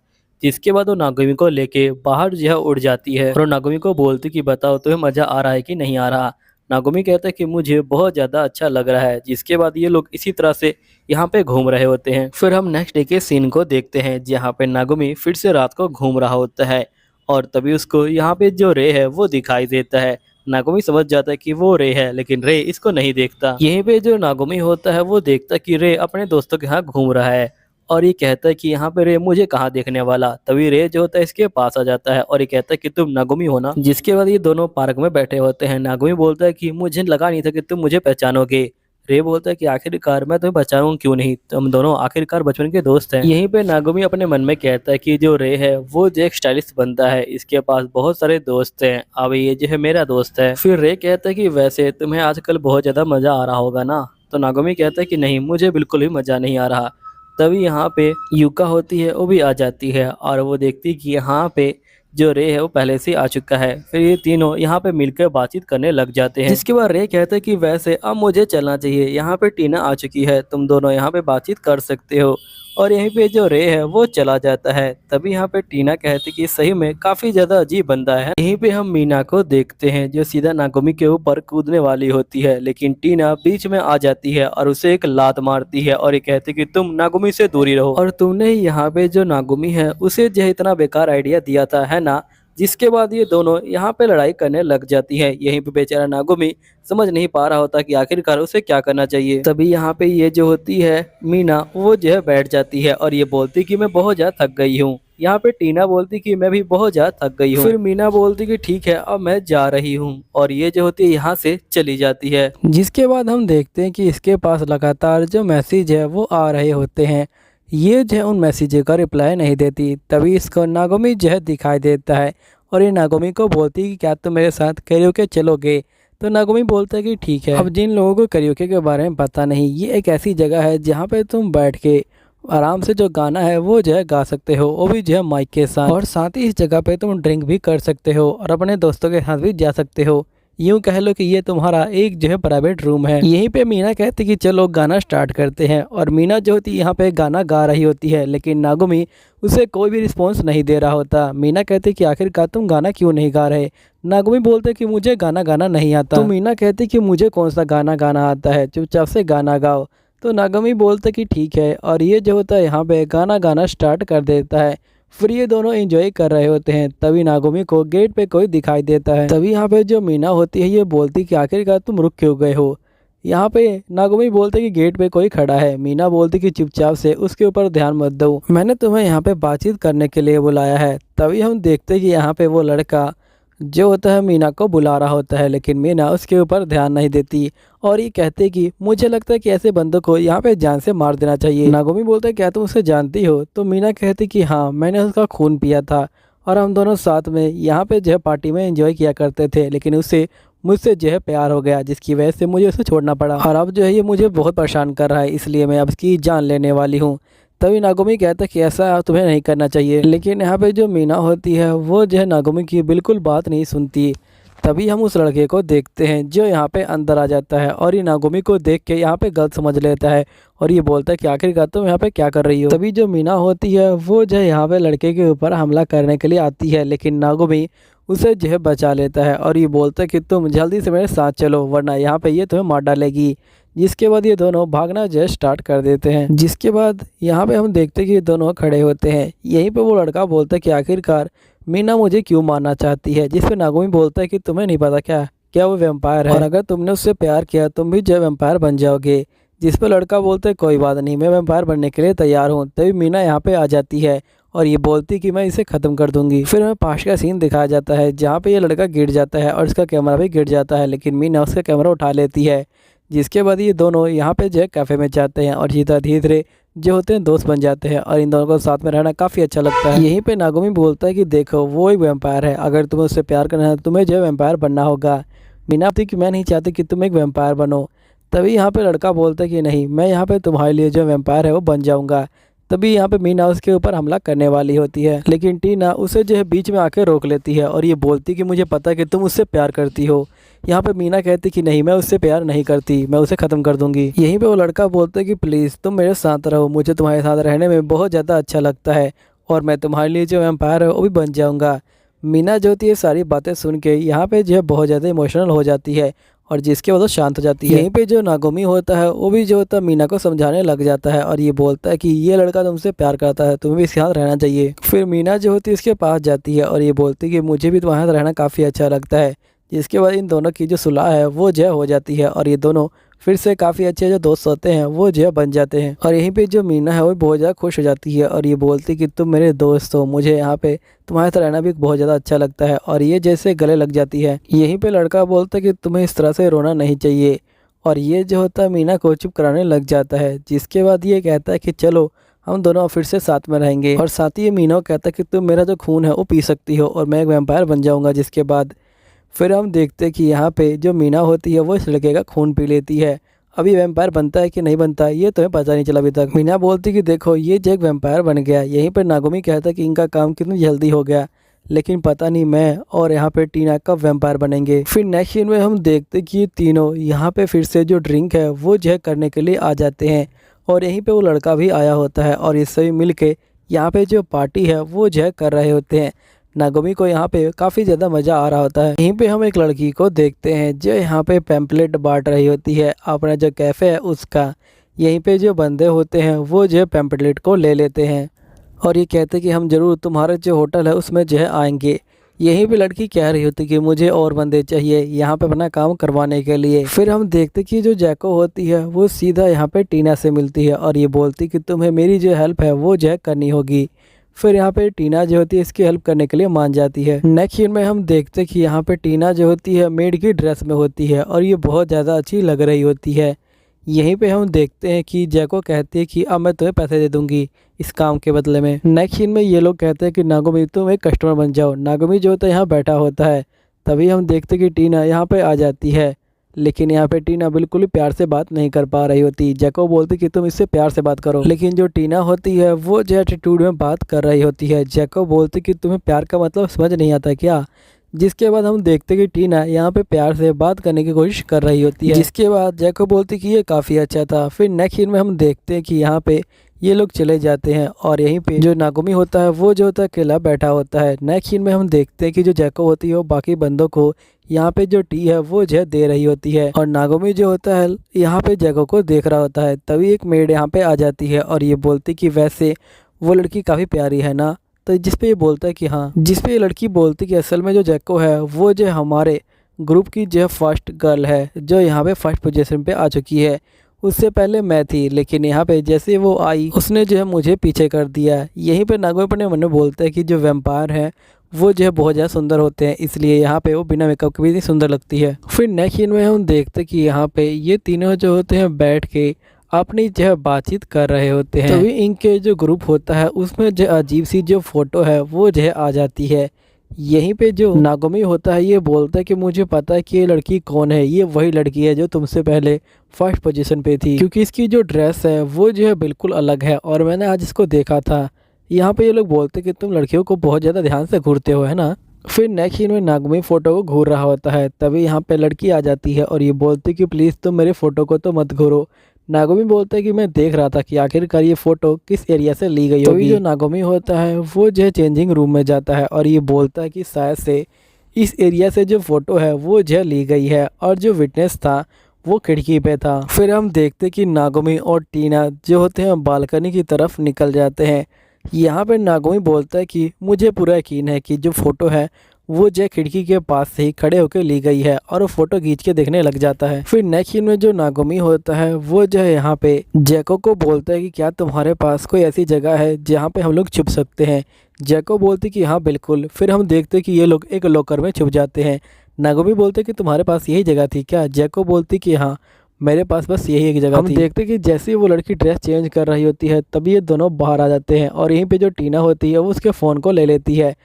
जिसके बाद वो नागोमी को लेके बाहर जो है उड़ जाती है और वो नागोमी को बोलती कि बताओ तुम्हें मजा आ रहा है कि नहीं आ रहा। नागोमी कहता है कि मुझे बहुत ज्यादा अच्छा लग रहा है। जिसके बाद ये लोग इसी तरह से यहाँ पे घूम रहे होते हैं। फिर हम नेक्स्ट डे के सीन को देखते हैं जहाँ पे नागोमी फिर से रात को घूम रहा होता है और तभी उसको यहाँ पे जो रे है वो दिखाई देता है। नागोमी समझ जाता है कि वो रे है, लेकिन रे इसको नहीं देखता। यहीं पे जो नागोमी होता है वो देखता है कि रे अपने दोस्तों के यहाँ घूम रहा है और ये कहता है कि यहाँ पे रे मुझे कहाँ देखने वाला। तभी रे जो होता है इसके पास आ जाता है और ये कहता है कि तुम नागोमी हो ना। जिसके बाद ये दोनों पार्क में बैठे होते हैं। नागोमी बोलता है कि मुझे लगा नहीं था कि तुम मुझे पहचानोगे। रे बोलता है कि आखिरकार मैं तुम्हें पहचानूं क्यों नहीं, तुम दोनों आखिरकार बचपन के दोस्त हैं। यहीं पे नागोमी अपने मन में कहता है कि जो रे है वो जो एक स्टाइलिश बंदा है, इसके पास बहुत सारे दोस्त हैं, अब ये जो है मेरा दोस्त है। फिर रे कहता है कि वैसे तुम्हें आजकल बहुत ज्यादा मजा आ रहा होगा ना। तो नागोमी कहता है कि नहीं, मुझे बिल्कुल भी मजा नहीं आ रहा। तभी यहाँ पे युका होती है वो भी आ जाती है और वो देखती है कि यहाँ पे जो रे है वो पहले से आ चुका है। फिर ये तीनों यहाँ पे मिलकर बातचीत करने लग जाते हैं। जिसके बाद रे कहते हैं कि वैसे अब मुझे चलना चाहिए, यहाँ पे टीना आ चुकी है, तुम दोनों यहाँ पे बातचीत कर सकते हो। और यहीं पे जो रे है वो चला जाता है। तभी यहाँ पे टीना कहती कि सही में काफी ज्यादा अजीब बंदा है। यहीं पे हम मीना को देखते हैं जो सीधा नागोमी के ऊपर कूदने वाली होती है, लेकिन टीना बीच में आ जाती है और उसे एक लात मारती है और ये कहती कि तुम नागोमी से दूरी रहो, और तुमने ही यहाँ पे जो नागोमी है उसे जो इतना बेकार आइडिया दिया था, है ना। जिसके बाद ये दोनों यहाँ पे लड़ाई करने लग जाती है। यहीं पे बेचारा नागोमी समझ नहीं पा रहा होता कि आखिरकार उसे क्या करना चाहिए। तभी यहाँ पे ये जो होती है मीना वो जो है बैठ जाती है और ये बोलती कि मैं बहुत ज्यादा थक गई हूँ, यहाँ पे टीना बोलती कि मैं भी बहुत ज़्यादा थक गई हूँ। फिर मीना बोलती कि ठीक है अब मैं जा रही हूँ, और ये जो होती है यहाँ से चली जाती है। जिसके बाद हम देखते हैं कि इसके पास लगातार जो मैसेज है वो आ रहे होते हैं। ये जो है उन मैसेज का रिप्लाई नहीं देती। तभी इसको नागोमी जो है दिखाई देता है, और ये नागोमी को बोलती कि क्या तुम मेरे साथ कैरियोके चलोगे। तो नागोमी बोलता है कि ठीक है। अब जिन लोगों को कैरियोके के बारे में पता नहीं, ये एक ऐसी जगह है जहाँ पे तुम बैठ के आराम से जो गाना है वो जो है गा सकते हो, वो भी जो है माइक के साथ। और साथ ही इस जगह पे तुम ड्रिंक भी कर सकते हो और अपने दोस्तों के साथ भी जा सकते हो। यूं कह लो कि ये तुम्हारा एक जो है प्राइवेट रूम है। यहीं पे मीना कहती कि चलो गाना स्टार्ट करते हैं, और मीना जो होती है यहाँ पे गाना गा रही होती है, लेकिन नागुमी उसे कोई भी रिस्पॉन्स नहीं दे रहा होता। मीना कहती कि आखिरकार तुम गाना क्यों नहीं गा रहे। नागुमी बोलते कि मुझे गाना गाना नहीं आता। तो मीना कहती कि मुझे कौन सा गाना गाना आता है, चुपचाप से गाना गाओ। तो नागुमी बोलते कि ठीक है, और ये जो होता है यहाँ पे गाना गाना स्टार्ट कर देता है। फिर ये दोनों एंजॉय कर रहे होते हैं। तभी नागुमी को गेट पे कोई दिखाई देता है। तभी यहाँ पे जो मीना होती है ये बोलती कि आखिरकार तुम रुक क्यों गए हो। यहाँ पे नागुमी बोलते कि गेट पे कोई खड़ा है। मीना बोलती कि चुपचाप से उसके ऊपर ध्यान मत दो, मैंने तुम्हें यहाँ पे बातचीत करने के लिए बुलाया है। तभी हम देखते कि यहाँ पे वो लड़का जो होता है मीना को बुला रहा होता है, लेकिन मीना उसके ऊपर ध्यान नहीं देती, और ये कहते कि मुझे लगता है कि ऐसे बंदों को यहाँ पे जान से मार देना चाहिए। नागुमी बोलता है क्या तुम उसे जानती हो। तो मीना कहती कि हाँ, मैंने उसका खून पिया था, और हम दोनों साथ में यहाँ पे जो है पार्टी में एंजॉय किया करते थे, लेकिन उससे मुझसे जो है प्यार हो गया, जिसकी वजह से मुझे उसे छोड़ना पड़ा, और अब जो है ये मुझे बहुत परेशान कर रहा है, इसलिए मैं अब इसकी जान लेने वाली हूँ। तभी नागुमी कहता है कि ऐसा तुम्हें नहीं करना चाहिए, लेकिन यहाँ पे जो मीना होती है वो जो है नागुमी की बिल्कुल बात नहीं सुनती। तभी हम उस लड़के को देखते हैं जो यहाँ पे अंदर आ जाता है, और ये नागुमी को देख के यहाँ पे गलत समझ लेता है, और ये बोलता है कि आखिरकार तुम यहाँ पे क्या कर रही हो। तभी जो मीना होती है वो जो है यहाँ पे लड़के के ऊपर हमला करने के लिए आती है, लेकिन नागुमी उसे जो है बचा लेता है, और ये बोलता है कि तुम जल्दी से मेरे साथ चलो, वरना यहाँ पे ये तुम्हें मार डालेगी। जिसके बाद ये दोनों भागना जो है स्टार्ट कर देते हैं। जिसके बाद यहाँ पे हम देखते हैं कि ये दोनों खड़े होते हैं। यहीं पे वो लड़का बोलता है कि आखिरकार मीना मुझे क्यों मारना चाहती है। जिस पे नागुमी बोलता है कि तुम्हें नहीं पता क्या वो वैम्पायर है, और अगर तुमने उससे प्यार किया तुम भी जो है वैम्पायर बन जाओगे। जिस पे लड़का बोलता है कोई बात नहीं, मैं वैम्पायर बनने के लिए तैयार हूँ। तभी मीना यहाँ पे आ जाती है, और ये बोलती कि मैं इसे ख़त्म कर दूंगी। फिर हमें पास का सीन दिखाया जाता है जहाँ पे ये लड़का गिर जाता है, और इसका कैमरा भी गिर जाता है, लेकिन मीना उसका कैमरा उठा लेती है। जिसके बाद ये दोनों यहाँ पे जो है कैफ़े में जाते हैं, और धीरे धीरे जो होते हैं दोस्त बन जाते हैं, और इन दोनों को साथ में रहना काफ़ी अच्छा लगता है। यहीं पे नागुमी बोलता है कि देखो वो एक वैम्पायर है, अगर तुम्हें उससे प्यार करना है तुम्हें जो है वैम्पायर बनना होगा। मीना बोलती कि मैं नहीं चाहती कि तुम एक वैम्पायर बनो। तभी यहाँ पे लड़का बोलता है कि नहीं, मैं यहाँ पे तुम्हारे लिए जो वैम्पायर है वो बन जाऊँगा। तभी यहाँ पे मीना उसके ऊपर हमला करने वाली होती है, लेकिन टीना उसे जो है बीच में आके रोक लेती है, और ये बोलती कि मुझे पता है कि तुम उससे प्यार करती हो। यहाँ पे मीना कहती कि नहीं, मैं उससे प्यार नहीं करती, मैं उसे ख़त्म कर दूंगी। यहीं पे वो लड़का बोलता है कि प्लीज़ तुम मेरे साथ रहो, मुझे तुम्हारे साथ रहने में बहुत ज़्यादा अच्छा लगता है, और मैं तुम्हारे लिए जो वैम्पायर है वो भी बन जाऊँगा। मीना जो होती है सारी बातें सुन के यहाँ पे जो है बहुत ज़्यादा इमोशनल हो जाती है, और जिसके वजह शांत हो जाती है। यहीं पे जो नागुमी होता है वो भी जो होता है मीना को समझाने लग जाता है, और ये बोलता है कि ये लड़का तुमसे प्यार करता है, तुम्हें भी इसके साथ रहना चाहिए। फिर मीना जो होती है इसके पास जाती है, और ये बोलती है कि मुझे भी तुम्हारे साथ रहना काफ़ी अच्छा लगता है। जिसके बाद इन दोनों की जो सुलह है वो जो हो जाती है, और ये दोनों फिर से काफ़ी अच्छे जो दोस्त होते हैं वो जो बन जाते हैं। और यहीं पे जो मीना है वो बहुत ज़्यादा खुश हो जाती है, और ये बोलती कि तुम मेरे दोस्त हो, मुझे यहाँ पे तुम्हारे साथ रहना भी बहुत ज़्यादा अच्छा लगता है, और ये जैसे गले लग जाती है। यहीं पे लड़का बोलता है कि तुम्हें इस तरह से रोना नहीं चाहिए, और ये जो होता है मीना को चुप कराने लग जाता है। जिसके बाद ये कहता है कि चलो हम दोनों फिर से साथ में रहेंगे, और साथ ही ये मीना कहता है कि तुम मेरा जो खून है वो पी सकती हो, और मैं एक वैम्पायर बन जाऊँगा। जिसके बाद फिर हम देखते हैं कि यहाँ पे जो मीना होती है वो इस लड़के का खून पी लेती है। अभी वैम्पायर बनता है कि नहीं बनता है ये तुम्हें पता नहीं चला अभी तक। मीना बोलती कि देखो ये जो एक वैम्पायर बन गया। यहीं पर नागुमी कहता है कि इनका काम कितनी जल्दी हो गया, लेकिन पता नहीं मैं और यहाँ पे टीना कब वैम्पायर बनेंगे। फिर नेक्स्ट सीन में हम देखते कि ये तीनों यहाँ पे फिर से जो ड्रिंक है वो जो है करने के लिए आ जाते हैं, और यहीं पे वो लड़का भी आया होता है, और इससे भी मिल के यहाँ पे जो पार्टी है वो जो है कर रहे होते हैं। नागुमी को यहाँ पे काफ़ी ज़्यादा मज़ा आ रहा होता है। यहीं पे हम एक लड़की को देखते हैं जो यहाँ पे पैम्पलेट बांट रही होती है अपना जो कैफ़े है उसका। यहीं पे जो बंदे होते हैं वो जो पैम्पलेट को ले लेते हैं, और ये कहते हैं कि हम ज़रूर तुम्हारा जो होटल है उसमें जो है आएंगे। यहीं पे लड़की कह रही होती कि मुझे और बंदे चाहिए यहाँ पे अपना काम करवाने के लिए। फिर हम देखते कि जो जैको होती है वो सीधा यहाँ पे टीना से मिलती है, और ये बोलती कि तुम्हें मेरी जो हेल्प है वो जो है करनी होगी। फिर यहाँ पे टीना जो होती है इसकी हेल्प करने के लिए मान जाती है। नेक्स्ट सीन में हम देखते हैं कि यहाँ पे टीना जो होती है मेड की ड्रेस में होती है और ये बहुत ज़्यादा अच्छी लग रही होती है। यहीं पे हम देखते हैं कि जैको कहती है कि अब मैं तुम्हें पैसे दे दूंगी इस काम के बदले में। नेक्स्ट सीन में ये लोग कहते हैं कि नागोमी तुम एक कस्टमर बन जाओ। नागोमी जो होता है यहाँ बैठा होता है। तभी हम देखते हैं कि टीना यहाँ पे आ जाती है, लेकिन यहाँ पे टीना बिल्कुल भी प्यार से बात नहीं कर पा रही होती। जैको बोलती कि तुम इससे प्यार से बात करो, लेकिन जो टीना होती है वो जो एटीट्यूड में बात कर रही होती है। जैको बोलती कि तुम्हें प्यार का मतलब समझ नहीं आता क्या। जिसके बाद हम देखते कि टीना यहाँ पे प्यार से बात करने की कोशिश कर रही होती है। जिसके बाद जैको बोलती कि ये काफ़ी अच्छा था। फिर नेक्स्ट सीन में हम देखते हैं कि यहाँ पे ये लोग चले जाते हैं और यहीं पे जो नागोमी होता है वो जो होता है अकेला बैठा होता है। नेक्स्ट सीन में हम देखते हैं कि जो जैको होती है वो बाकी बंदों को यहाँ पे जो टी है वो जो दे रही होती है और नागोमी जो होता है यहाँ पे जैको को देख रहा होता है। तभी एक मेड यहाँ पे आ जाती है और ये बोलती कि वैसे वो लड़की काफ़ी प्यारी है ना। तो जिसपे ये बोलता है कि हाँ, जिसपे ये लड़की बोलती कि असल में जो जैको है वो जो हमारे ग्रुप की जो फर्स्ट गर्ल है जो यहाँ पे फर्स्ट पोजीशन पे आ चुकी है। उससे पहले मैं थी, लेकिन यहाँ पे जैसे वो आई उसने जो है मुझे पीछे कर दिया। यहीं पे नागोमी अपने मन में बोलता है कि जो वैम्पायर है वो जो है बहुत ज़्यादा सुंदर होते हैं, इसलिए यहाँ पे वो बिना मेकअप के भी इतनी सुंदर लगती है। फिर नेक्स्ट सीन में हम देखते कि यहाँ पे ये तीनों जो होते हैं बैठ के अपनी जो है बातचीत कर रहे होते हैं। तभी इनके जो ग्रुप होता है उसमें जो अजीब सी जो फोटो है वो जो है आ जाती है। यहीं पे जो नागोमी होता है ये बोलता है कि मुझे पता है कि ये लड़की कौन है। ये वही लड़की है जो तुमसे पहले फर्स्ट पोजीशन पे थी, क्योंकि इसकी जो ड्रेस है वो जो है बिल्कुल अलग है और मैंने आज इसको देखा था। यहाँ पे ये लोग बोलते हैं कि तुम लड़कियों को बहुत ज़्यादा ध्यान से घूरते हो, है ना। फिर नेक्स्ट सीन में नागोमी फ़ोटो को घूर रहा होता है। तभी यहाँ पे लड़की आ जाती है और ये बोलती कि प्लीज़ तुम मेरे फ़ोटो को तो मत घूरो। नागोमी बोलता है कि मैं देख रहा था कि आखिरकार ये फ़ोटो किस एरिया से ली गई होगी। जो नागोमी होता है वो जो है चेंजिंग रूम में जाता है और ये बोलता है कि शायद से इस एरिया से जो फ़ोटो है वो जो ली गई है और जो विटनेस था वो खिड़की पे था। फिर हम देखते कि नागोमी और टीना जो होते हैं बालकनी की तरफ निकल जाते हैं। यहाँ पे नागोमी बोलता है कि मुझे पूरा यकीन है कि जो फ़ोटो है वो जो खिड़की के पास से ही खड़े होकर ली गई है और वो फ़ोटो खींच के देखने लग जाता है। फिर नेक्स्ट सीन में जो नागोमी होता है वो जो है यहाँ पे जैको को बोलता है कि क्या तुम्हारे पास कोई ऐसी जगह है जहाँ पे हम लोग छुप सकते हैं। जैको बोलती कि हाँ बिल्कुल। फिर हम देखते कि ये लोग एक लॉकर में छुप जाते हैं। नागोमी बोलते कि तुम्हारे पास यही जगह थी क्या। जैको बोलती कि हाँ मेरे पास बस यही एक जगह थी। हम देखते कि जैसे ही वो लड़की ड्रेस चेंज कर रही होती है तभी ये दोनों बाहर आ जाते हैं और यहीं पे जो टीना होती है वो उसके फ़ोन को ले लेती है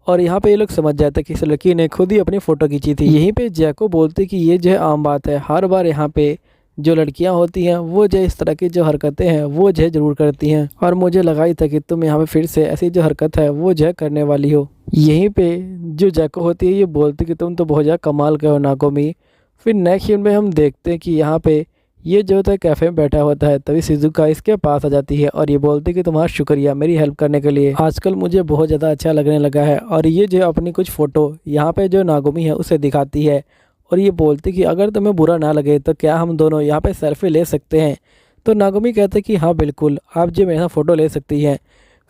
और यहाँ पे ये लोग समझ जाते हैं कि इस लड़की ने खुद ही अपनी फ़ोटो खींची थी। यहीं पे जैको बोलते कि ये जो है आम बात है, हर बार यहाँ पे जो लड़कियाँ होती हैं वो जो इस तरह की जो हरकतें हैं वो जो है ज़रूर करती हैं और मुझे लगा ही था कि तुम यहाँ पे फिर से ऐसी जो हरकत है वो जो है करने वाली हो। यहीं पे जो जैको होती है ये बोलती कि तुम तो बहुत ज़्यादा कमाल के हो नागोमी। फिर नेक्स्ट सीन में हम देखते हैं कि यहाँ पे ये जो होता है कैफ़े में बैठा होता है। तभी शिजुका इसके पास आ जाती है और ये बोलती कि तुम्हारा शुक्रिया मेरी हेल्प करने के लिए, आजकल मुझे बहुत ज़्यादा अच्छा लगने लगा है। और ये जो अपनी कुछ फ़ोटो यहाँ पे जो नागोमी है उसे दिखाती है और ये बोलती कि अगर तुम्हें बुरा ना लगे तो क्या हम दोनों यहाँ पे सेल्फी ले सकते हैं। तो नागोमी कहते कि हाँ बिल्कुल, आप जो मेरे साथ फ़ोटो ले सकती हैं।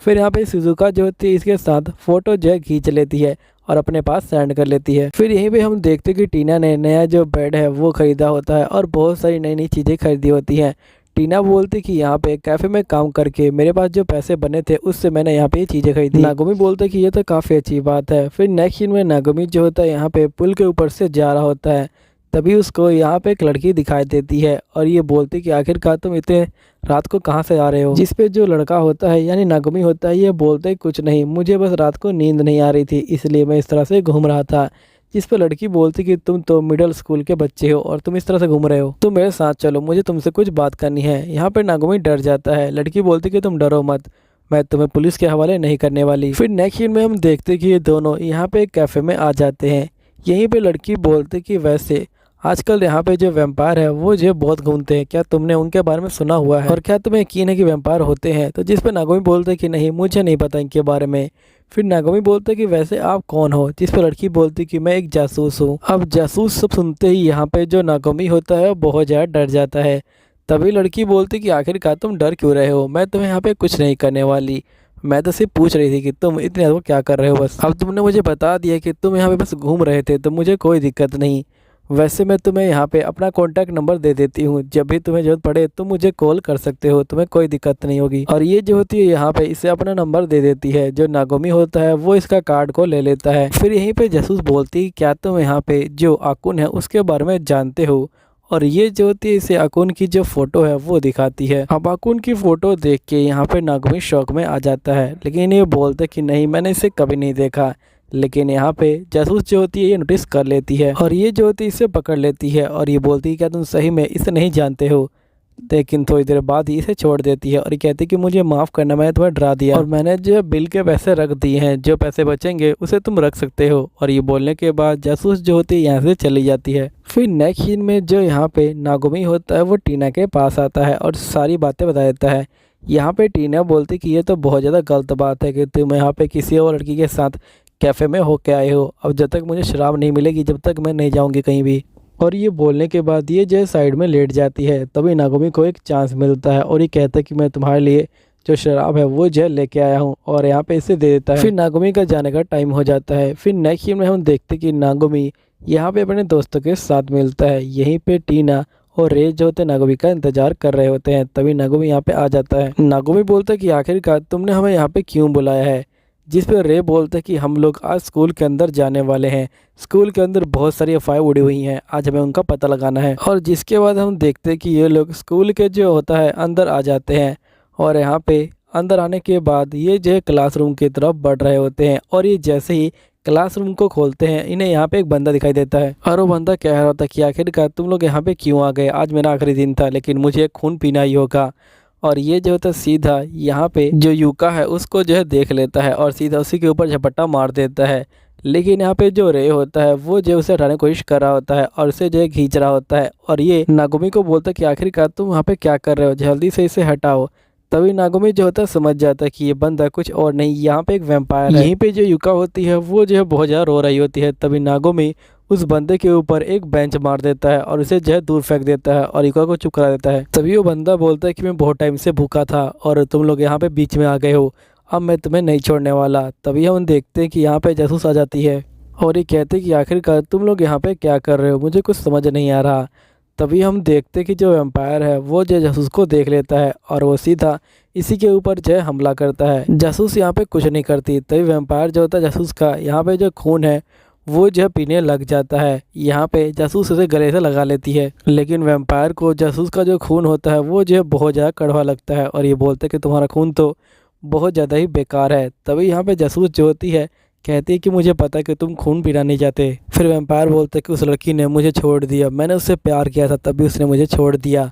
फिर यहाँ पे शिजुका जो होती है इसके साथ फ़ोटो जो है खींच लेती है और अपने पास सेंड कर लेती है। फिर यहीं पे हम देखते कि टीना ने नया जो बेड है वो ख़रीदा होता है और बहुत सारी नई नई चीज़ें खरीदी होती हैं। टीना बोलती कि यहाँ पे कैफ़े में काम करके मेरे पास जो पैसे बने थे उससे मैंने यहाँ पे ये चीज़ें खरीदी। नागोमी बोलते कि ये तो काफ़ी अच्छी बात है। फिर नेक्स्ट सीन में नागोमी जो होता है यहाँ पे पुल के ऊपर से जा रहा होता है। तभी उसको यहाँ पे एक लड़की दिखाई देती है और ये बोलती कि आखिरकार तुम इतने रात को कहाँ से आ रहे हो। जिस पे जो लड़का होता है यानी नागोमी होता है ये बोलते कुछ नहीं, मुझे बस रात को नींद नहीं आ रही थी इसलिए मैं इस तरह से घूम रहा था। जिस पर लड़की बोलती कि तुम तो मिडिल स्कूल के बच्चे हो और तुम इस तरह से घूम रहे हो, तुम मेरे साथ चलो, मुझे तुमसे कुछ बात करनी है। यहाँ पे नागोमी डर जाता है। लड़की बोलती कि तुम डरो मत, मैं तुम्हें पुलिस के हवाले नहीं करने वाली। फिर नेक्स्ट सीन में हम देखते कि ये दोनों यहाँ पे एक कैफ़े में आ जाते हैं। यहीं पे लड़की बोलती कि वैसे आजकल यहाँ पे जो वैम्पायर है वो जो बहुत घूमते हैं, क्या तुमने उनके बारे में सुना हुआ है और क्या तुम्हें यकीन है कि वैम्पायर होते हैं। तो जिस पर नागोमी बोलते कि नहीं, मुझे नहीं पता इनके बारे में। फिर नागोमी बोलते कि वैसे आप कौन हो। जिस पर लड़की बोलती कि मैं एक जासूस हूँ। अब जासूस सब सुनते ही यहाँ पे जो नागोमी होता है बहुत ज़्यादा डर जाता है। तभी लड़की बोलती कि आखिरकार तुम डर क्यों रहे हो, मैं तुम्हें यहाँ पे कुछ नहीं करने वाली, मैं तो सिर्फ पूछ रही थी कि तुम इतने वो क्या कर रहे हो। बस अब तुमने मुझे बता दिया कि तुम यहाँ पे बस घूम रहे थे तो मुझे कोई दिक्कत नहीं। वैसे मैं तुम्हें यहाँ पे अपना कॉन्टैक्ट नंबर दे देती हूँ, जब भी तुम्हें जरूरत पड़े तुम मुझे कॉल कर सकते हो, तुम्हें कोई दिक्कत नहीं होगी। और ये जो होती है यहाँ पे इसे अपना नंबर दे देती है। जो नागोमी होता है वो इसका कार्ड को ले लेता है। फिर यहीं पे जासूस बोलती है क्या तुम यहाँ पे जो आकुन है उसके बारे में जानते हो। और ये जो होती है इसे आकुन की जो फोटो है वो दिखाती है। अब आकुन की फोटो देख के यहाँ पे नागोमी शौक में आ जाता है, लेकिन ये बोलता है कि नहीं मैंने इसे कभी नहीं देखा। लेकिन यहाँ पे जासूस जो होती है ये नोटिस कर लेती है और ये जो होती है इसे पकड़ लेती है और ये बोलती है क्या तुम सही में इसे नहीं जानते हो। लेकिन थोड़ी देर बाद ही इसे छोड़ देती है और ये कहती है कि मुझे माफ़ करना, मैंने तुम्हें डरा दिया और मैंने जो बिल के पैसे रख दिए हैं, जो पैसे बचेंगे उसे तुम रख सकते हो। और ये बोलने के बाद जासूस जो होती है यहाँ से चली जाती है। फिर नेक्स्ट सीन में जो यहाँ पे नागोमी होता है वो टीना के पास आता है और सारी बातें बता देता है। यहाँ पे टीना बोलती कि ये तो बहुत ज़्यादा गलत बात है कि तुम यहाँ पे किसी और लड़की के साथ कैफ़े में होके आए हो। अब जब तक मुझे शराब नहीं मिलेगी जब तक मैं नहीं जाऊँगी कहीं भी। और ये बोलने के बाद ये जो साइड में लेट जाती है। तभी नागोमी को एक चांस मिलता है और ये कहता है कि मैं तुम्हारे लिए जो शराब है वो जो लेके आया हूँ और यहाँ पे इसे दे देता है। फिर नागोमी का जाने का टाइम हो जाता है। फिर नेक्स्ट सीन में हम देखते कि नागोमी यहाँ पे अपने दोस्तों के साथ मिलता है। यहीं पे टीना और रे जो होते नागोमी का इंतजार कर रहे होते हैं। तभी नागोमी यहाँ पे आ जाता है। नागोमी बोलता है कि आखिरकार तुमने हमें यहाँ पे क्यों बुलाया है। जिस पे रे बोलते हैं कि हम लोग आज स्कूल के अंदर जाने वाले हैं। स्कूल के अंदर बहुत सारी अफवाहें उड़ी हुई हैं, आज हमें उनका पता लगाना है। और जिसके बाद हम देखते हैं कि ये लोग स्कूल के जो होता है अंदर आ जाते हैं और यहाँ पे अंदर आने के बाद ये जो है क्लासरूम की तरफ बढ़ रहे होते हैं। और ये जैसे ही क्लासरूम को खोलते हैं इन्हें यहाँ पे एक बंदा दिखाई देता है और वो बंदा कह रहा होता है कि आखिरकार तुम लोग यहाँ पे क्यों आ गए, आज मेरा आखिरी दिन था लेकिन मुझे खून पीना ही होगा। और ये जो होता है सीधा यहाँ पे जो यूका है उसको जो है देख लेता है और सीधा उसी के ऊपर झपट्टा मार देता है। लेकिन यहाँ पे जो रे होता है वो जो उसे हटाने की कोशिश कर रहा होता है और उसे जो है खींच रहा होता है। और ये नागोमी को बोलता है कि आखिरकार तुम वहाँ पे क्या कर रहे हो, जल्दी से इसे हटाओ। तभी नागोमी जो होता है समझ जाता है कि ये बंदा कुछ और नहीं, यहाँ पे एक वैम्पायर है। यहीं पे जो यूका होती है वो जो है बहुत ज़्यादा रो रही होती है। तभी नागोमी उस बंदे के ऊपर एक बेंच मार देता है और उसे जो है दूर फेंक देता है और यूका को चुप करा देता है। तभी वो बंदा बोलता है कि मैं बहुत टाइम से भूखा था और तुम लोग यहाँ पे बीच में आ गए हो, अब मैं तुम्हें नहीं छोड़ने वाला। तभी हम देखते हैं कि यहाँ पे जासूस आ जाती है और ये कहते हैं कि आखिरकार तुम लोग यहाँ पे क्या कर रहे हो, मुझे कुछ समझ नहीं आ रहा। तभी हम देखते हैं कि जो वैम्पायर है वो जो जासूस को देख लेता है और वो सीधा इसी के ऊपर जो है हमला करता है। जासूस यहाँ पे कुछ नहीं करती। तभी वैम्पायर जो होता है जासूस का यहाँ पे जो खून है वो जो पीने लग जाता है। यहाँ पे जासूस उसे गले से लगा लेती है, लेकिन वैम्पायर को जासूस का जो खून होता है वो जो है बहुत ज़्यादा कड़वा लगता है और ये बोलते हैं कि तुम्हारा खून तो बहुत ज़्यादा ही बेकार है। तभी यहाँ पे जासूस जो होती है कहती है कि मुझे पता है कि तुम खून पीना नहीं चाहते। फिर वैम्पायर बोलते हैं कि उस लड़की ने मुझे छोड़ दिया, मैंने उससे प्यार किया था तभी उसने मुझे छोड़ दिया।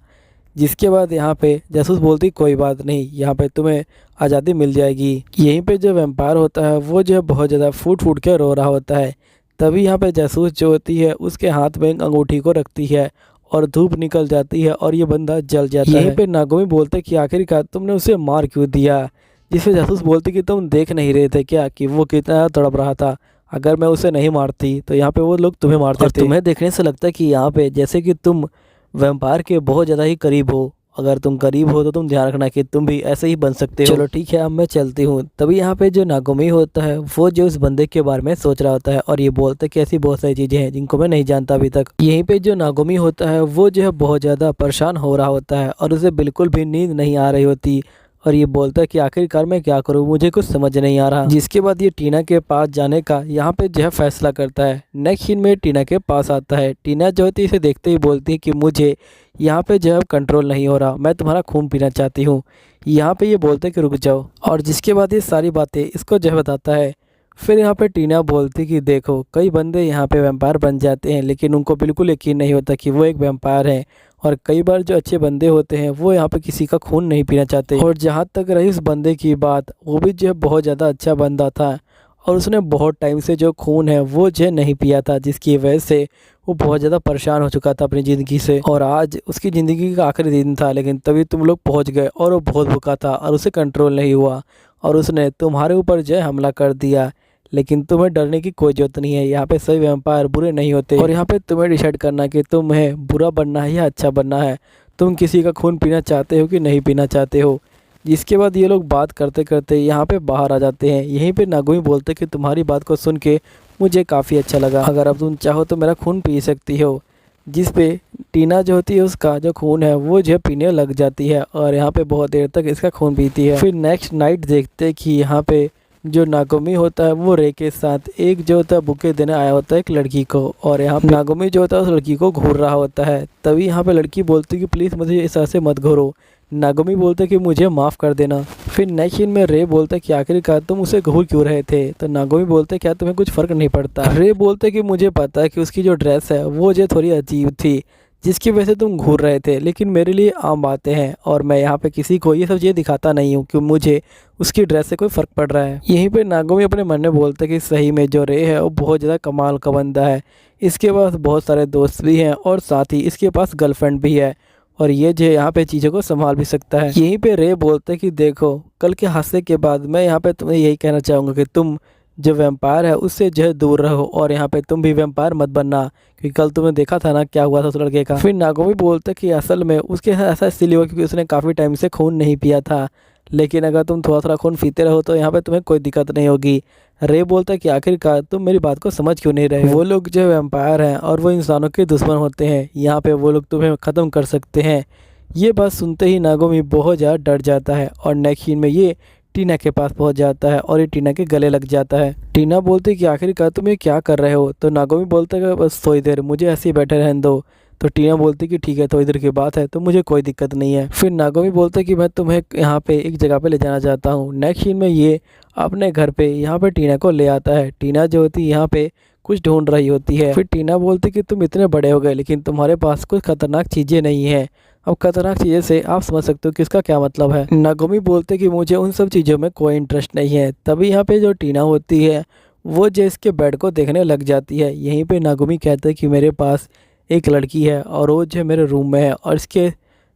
जिसके बाद यहाँ पे जासूस बोलती कोई बात नहीं, यहाँ पे तुम्हें आज़ादी मिल जाएगी। यहीं पे जो वैम्पायर होता है वो जो है बहुत ज़्यादा फूट फूट के रो रहा होता है। तभी यहाँ पे जासूस जो होती है उसके हाथ में एक अंगूठी को रखती है और धूप निकल जाती है और ये बंदा जल जाता है। यहीं पे नागोमी बोलते कि आखिरकार तुमने उसे मार क्यों दिया। जिसपे जासूस बोलती कि तुम देख नहीं रहे थे क्या कि वो कितना तड़प रहा था, अगर मैं उसे नहीं मारती तो यहाँ पे वो लोग तुम्हें मारते थे। तुम्हें देखने से लगता है कि यहाँ पे जैसे कि तुम वैम्पायर के बहुत ज़्यादा ही करीब हो, अगर तुम करीब हो तो तुम ध्यान रखना कि तुम भी ऐसे ही बन सकते हो। चलो ठीक है अब मैं चलती हूँ। तभी यहाँ पे जो नागोमी होता है वो जो उस बंदे के बारे में सोच रहा होता है और ये बोलता है कि ऐसी बहुत सारी चीज़ें हैं जिनको मैं नहीं जानता अभी तक। यहीं पे जो नागोमी होता है वो जो है बहुत ज़्यादा परेशान हो रहा होता है और उसे बिल्कुल भी नींद नहीं आ रही होती और ये बोलता है कि आखिरकार मैं क्या करूं, मुझे कुछ समझ नहीं आ रहा। जिसके बाद ये टीना के पास जाने का यहाँ पे जो है फैसला करता है। नेक्स्ट सीन में टीना के पास आता है। टीना जो होती है इसे देखते ही बोलती है कि मुझे यहाँ पे जो है कंट्रोल नहीं हो रहा, मैं तुम्हारा खून पीना चाहती हूँ। यहाँ पे ये बोलते हैं कि रुक जाओ और जिसके बाद ये सारी बातें इसको जो है बताता है। फिर यहाँ पे टीना बोलती कि देखो कई बंदे यहाँ पे वैम्पायर बन जाते हैं लेकिन उनको बिल्कुल यकीन नहीं होता कि वो एक वैम्पायर है और कई बार जो अच्छे बंदे होते हैं वो यहाँ पे किसी का खून नहीं पीना चाहते। और जहाँ तक रही उस बंदे की बात, वो भी जो है बहुत ज़्यादा अच्छा बंदा था और उसने बहुत टाइम से जो खून है वो जो नहीं पिया था, जिसकी वजह से वो बहुत ज़्यादा परेशान हो चुका था अपनी ज़िंदगी से। और आज उसकी ज़िंदगी का आखिरी दिन था लेकिन तभी तुम लोग पहुँच गए और वो बहुत भूखा था और उसे कंट्रोल नहीं हुआ और उसने तुम्हारे ऊपर जो है हमला कर दिया। लेकिन तुम्हें डरने की कोई ज़रूरत नहीं है, यहाँ पे सभी वैम्पायर बुरे नहीं होते और यहाँ पे तुम्हें डिसाइड करना कि तुम्हें बुरा बनना है या अच्छा बनना है, तुम किसी का खून पीना चाहते हो कि नहीं पीना चाहते हो। जिसके बाद ये लोग बात करते करते यहाँ पे बाहर आ जाते हैं। यहीं पे नागोमी बोलते कि तुम्हारी बात को सुन के मुझे काफ़ी अच्छा लगा, अगर अब तुम चाहो तो मेरा खून पी सकती हो। जिस पे टीना जो होती है उसका जो खून है वो जो पीने लग जाती है और यहाँ पे बहुत देर तक इसका खून पीती है। फिर नेक्स्ट नाइट देखते हैं कि यहाँ पे जो नागोमी होता है वो रे के साथ एक जो होता है बुके देने आया होता है एक लड़की को, और यहाँ पे नागोमी जो होता है उस लड़की को घूर रहा होता है। तभी यहाँ पे लड़की बोलती है कि प्लीज़ मुझे इस तरह से मत घूरो। नागोमी बोलते कि मुझे माफ़ कर देना। फिर नेक्स्ट सीन में रे बोलता कि आखिरकार तुम उसे घूर क्यों रहे थे, तो नागोमी बोलते क्या तुम्हें कुछ फ़र्क नहीं पड़ता। रे बोलते कि मुझे पता है कि उसकी जो ड्रेस है वो जो थोड़ी अजीब थी जिसकी वजह से तुम घूर रहे थे, लेकिन मेरे लिए आम बातें हैं और मैं यहाँ पे किसी को ये सब चीज़ें दिखाता नहीं हूँ कि मुझे उसकी ड्रेस से कोई फ़र्क पड़ रहा है। यहीं पे नागोमी अपने मन में बोलते कि सही में जो रे है वो बहुत ज़्यादा कमाल का बंदा है, इसके पास बहुत सारे दोस्त भी हैं और साथ ही इसके पास गर्लफ्रेंड भी है और ये जो यहाँ पे चीज़ों को संभाल भी सकता है। यहीं पे रे बोलते कि देखो कल के हादसे के बाद मैं यहाँ पे तुम्हें यही कहना चाहूँगा कि तुम जो वैम्पायर है उससे जो है दूर रहो और यहाँ पे तुम भी वैम्पायर मत बनना, क्योंकि कल तुमने देखा था ना क्या हुआ था उस लड़के का। फिर नागोमी बोलते कि असल में उसके साथ ऐसा इसलिए हुआ क्योंकि उसने काफ़ी टाइम से खून नहीं पिया था, लेकिन अगर तुम थोड़ा थोड़ा खून पीते रहो तो यहाँ पे तुम्हें कोई दिक्कत नहीं होगी। रे बोलता है कि आखिरकार तुम मेरी बात को समझ क्यों नहीं रहे। वो लोग जो वैम्पायर हैं और वो इंसानों के दुश्मन होते हैं, यहाँ पे वो लोग तुम्हें ख़त्म कर सकते हैं। ये बात सुनते ही नागोमी बहुत ज़्यादा डर जाता है और नेक्स्ट सीन में ये टीना के पास पहुंच जाता है और ये टीना के गले लग जाता है। टीना बोलती कि आखिरकार तुम ये क्या कर रहे हो, तो नागोमी बोलता है कि बस थोड़ी देर मुझे ऐसे ही बैठे रहने दो। तो टीना बोलती कि ठीक है थोड़ी देर की बात है तो मुझे कोई दिक्कत नहीं है। फिर नागोमी बोलते कि मैं तुम्हें यहाँ पे एक जगह पे ले जाना चाहता हूँ। नेक्स्ट सीन में ये अपने घर पे यहाँ पे टीना को ले आता है। टीना जो होती है यहाँ पे कुछ ढूंढ रही होती है। फिर टीना बोलती कि तुम इतने बड़े हो गए लेकिन तुम्हारे पास कुछ खतरनाक चीज़ें नहीं हैं। अब खतरनाक चीज़ें से आप समझ सकते हो कि इसका क्या मतलब है। नागोमी बोलते कि मुझे उन सब चीज़ों में कोई इंटरेस्ट नहीं है। तभी यहाँ पे जो टीना होती है वो जो इसके बेड को देखने लग जाती है। यहीं पे नागोमी कहते हैं कि मेरे पास एक लड़की है और वो जो मेरे रूम में है और इसके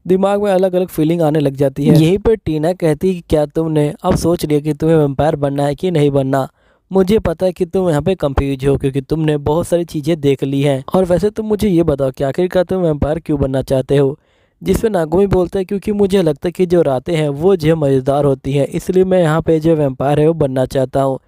दिमाग में अलग अलग फीलिंग आने लग जाती है। यहीं पे टीना कहती है कि क्या तुमने अब सोच लिया कि तुम्हें वैम्पायर बनना है कि नहीं बनना। मुझे पता है कि तुम यहाँ पे कंफ्यूज हो क्योंकि तुमने बहुत सारी चीज़ें देख ली हैं, और वैसे तुम मुझे ये बताओ कि आखिरकार तुम वैम्पायर क्यों बनना चाहते हो। जिस पे नागोमी बोलता है क्योंकि मुझे लगता है कि जो रातें हैं वो जो मज़ेदार होती हैं, इसलिए मैं यहाँ पे जो वैम्पायर है वो बनना चाहता हूँ।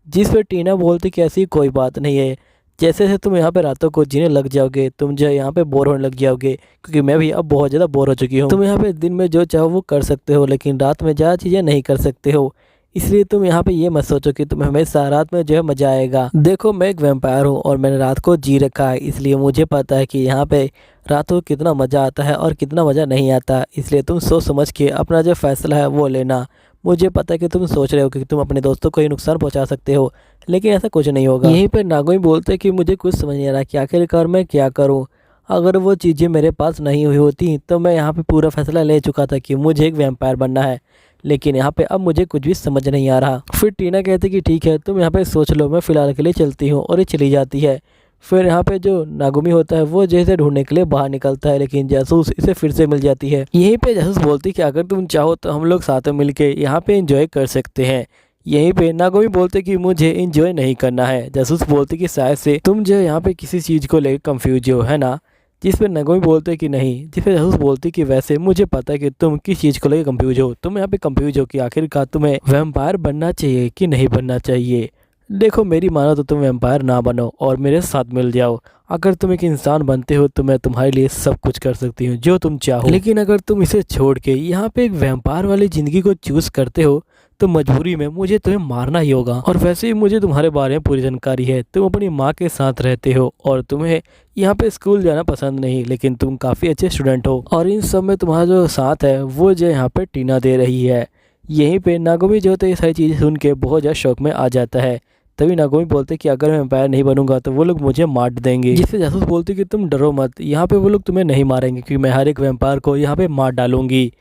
जिस पे टीना बोलती कि ऐसी कोई बात नहीं है, जैसे जैसे तुम यहाँ पे रातों को जीने लग जाओगे तुम जो यहाँ पे बोर होने लग जाओगे, क्योंकि मैं भी अब बहुत ज़्यादा बोर हो चुकी हूँ। तुम यहाँ पे दिन में जो चाहो वो कर सकते हो लेकिन रात में ज़्यादा चीज़ें नहीं कर सकते हो, इसलिए तुम यहाँ पे ये मत सोचो कि तुम्हें हमेशा रात में जो है मज़ा आएगा। देखो मैं एक वैम्पायर हूँ और मैंने रात को जी रखा है, इसलिए मुझे पता है कि यहाँ पे रात को कितना मज़ा आता है और कितना मज़ा नहीं आता, इसलिए तुम सोच समझ के अपना जो फैसला है वो लेना। मुझे पता है कि तुम सोच रहे हो कि तुम अपने दोस्तों को ही नुकसान पहुँचा सकते हो, लेकिन ऐसा कुछ नहीं होगा। यहीं पर नागोमी बोलते कि मुझे कुछ समझ नहीं आ रहा कि आखिरकार मैं क्या करूँ। अगर वो चीज़ें मेरे पास नहीं हुई होती तो मैं यहाँ पे पूरा फैसला ले चुका था कि मुझे एक वैम्पायर बनना है, लेकिन यहाँ पे अब मुझे कुछ भी समझ नहीं आ रहा। फिर टीना कहती कि ठीक है तुम यहाँ पे सोच लो, मैं फ़िलहाल के लिए चलती हूँ, और ये चली जाती है। फिर यहाँ पे जो नागोमी होता है वो जैसे ढूंढने के लिए बाहर निकलता है, लेकिन जासूस इसे फिर से मिल जाती है। यहीं पे जासूस बोलती कि अगर तुम चाहो तो हम लोग साथ में मिलके यहाँ पे एंजॉय कर सकते हैं। यहीं पे नागोमी बोलते कि मुझे एंजॉय नहीं करना है। जासूस बोलती कि शायद से तुम जो यहाँ पे किसी चीज़ को लेकर कंफ्यूज हो, है ना। जिस पे नागोमी बोलते कि नहीं। जिस पे जासूस बोलती कि वैसे मुझे पता है कि तुम किस चीज़ को लेकर कंफ्यूज हो। तुम यहाँ पे कंफ्यूज हो कि आखिरकार तुम्हें वैम्पायर बनना चाहिए कि नहीं बनना चाहिए। देखो मेरी मानो तो तुम वैम्पायर ना बनो और मेरे साथ मिल जाओ। अगर तुम एक इंसान बनते हो तो मैं तुम्हारे लिए सब कुछ कर सकती हूँ जो तुम चाहो, लेकिन अगर तुम इसे छोड़ के यहाँ पे एक वैम्पायर वाली ज़िंदगी को चूज़ करते हो तो मजबूरी में मुझे तुम्हें मारना ही होगा। और वैसे ही मुझे तुम्हारे बारे में पूरी जानकारी है। तुम अपनी माँ के साथ रहते हो और तुम्हें यहाँ पे स्कूल जाना पसंद नहीं, लेकिन तुम काफ़ी अच्छे स्टूडेंट हो, और इन सब में तुम्हारा जो साथ है वो जो यहाँ पे टीना दे रही है। यहीं पे नागोमी जो होता है ये सारी चीज़ें सुन के बहुत ज़्यादा शौक में आ जाता है। तभी नागोमी बोलते कि अगर मैं वैम्पायर नहीं बनूंगा तो वो लोग मुझे मार देंगे। जिससे जासूस बोलती कि तुम डरो मत, यहाँ पे वो लोग तुम्हें नहीं मारेंगे क्योंकि मैं हर एक वैम्पायर को यहाँ पे मार डालूंगी।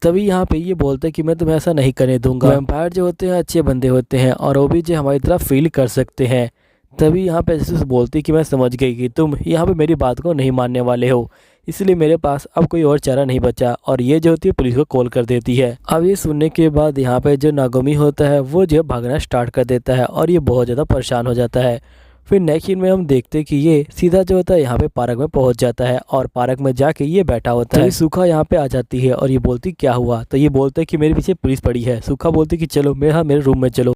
तभी यहाँ पे ये बोलते कि मैं तुम्हें ऐसा नहीं करने दूंगा। वैम्पायर जो होते हैं अच्छे बंदे होते हैं और वो भी जो हमारी तरफ फील कर सकते हैं। तभी यहाँ पे जासूस बोलती कि मैं समझ गई कि तुम यहाँ पे मेरी बात को नहीं मानने वाले हो, इसलिए मेरे पास अब कोई और चारा नहीं बचा, और ये जो होती है पुलिस को कॉल कर देती है। अब ये सुनने के बाद यहाँ पे जो नागोमी होता है वो जो भागना स्टार्ट कर देता है और ये बहुत ज़्यादा परेशान हो जाता है। फिर नेक्स्ट सीन में हम देखते हैं कि ये सीधा जो होता है यहाँ पे पार्क में पहुँच जाता है और पार्क में जाके ये बैठा होता है। सूखा यहाँ पे आ जाती है और ये बोलती क्या हुआ, तो ये बोलते कि मेरे पीछे पुलिस पड़ी है। सूखा बोलती कि चलो मेरे रूम में चलो।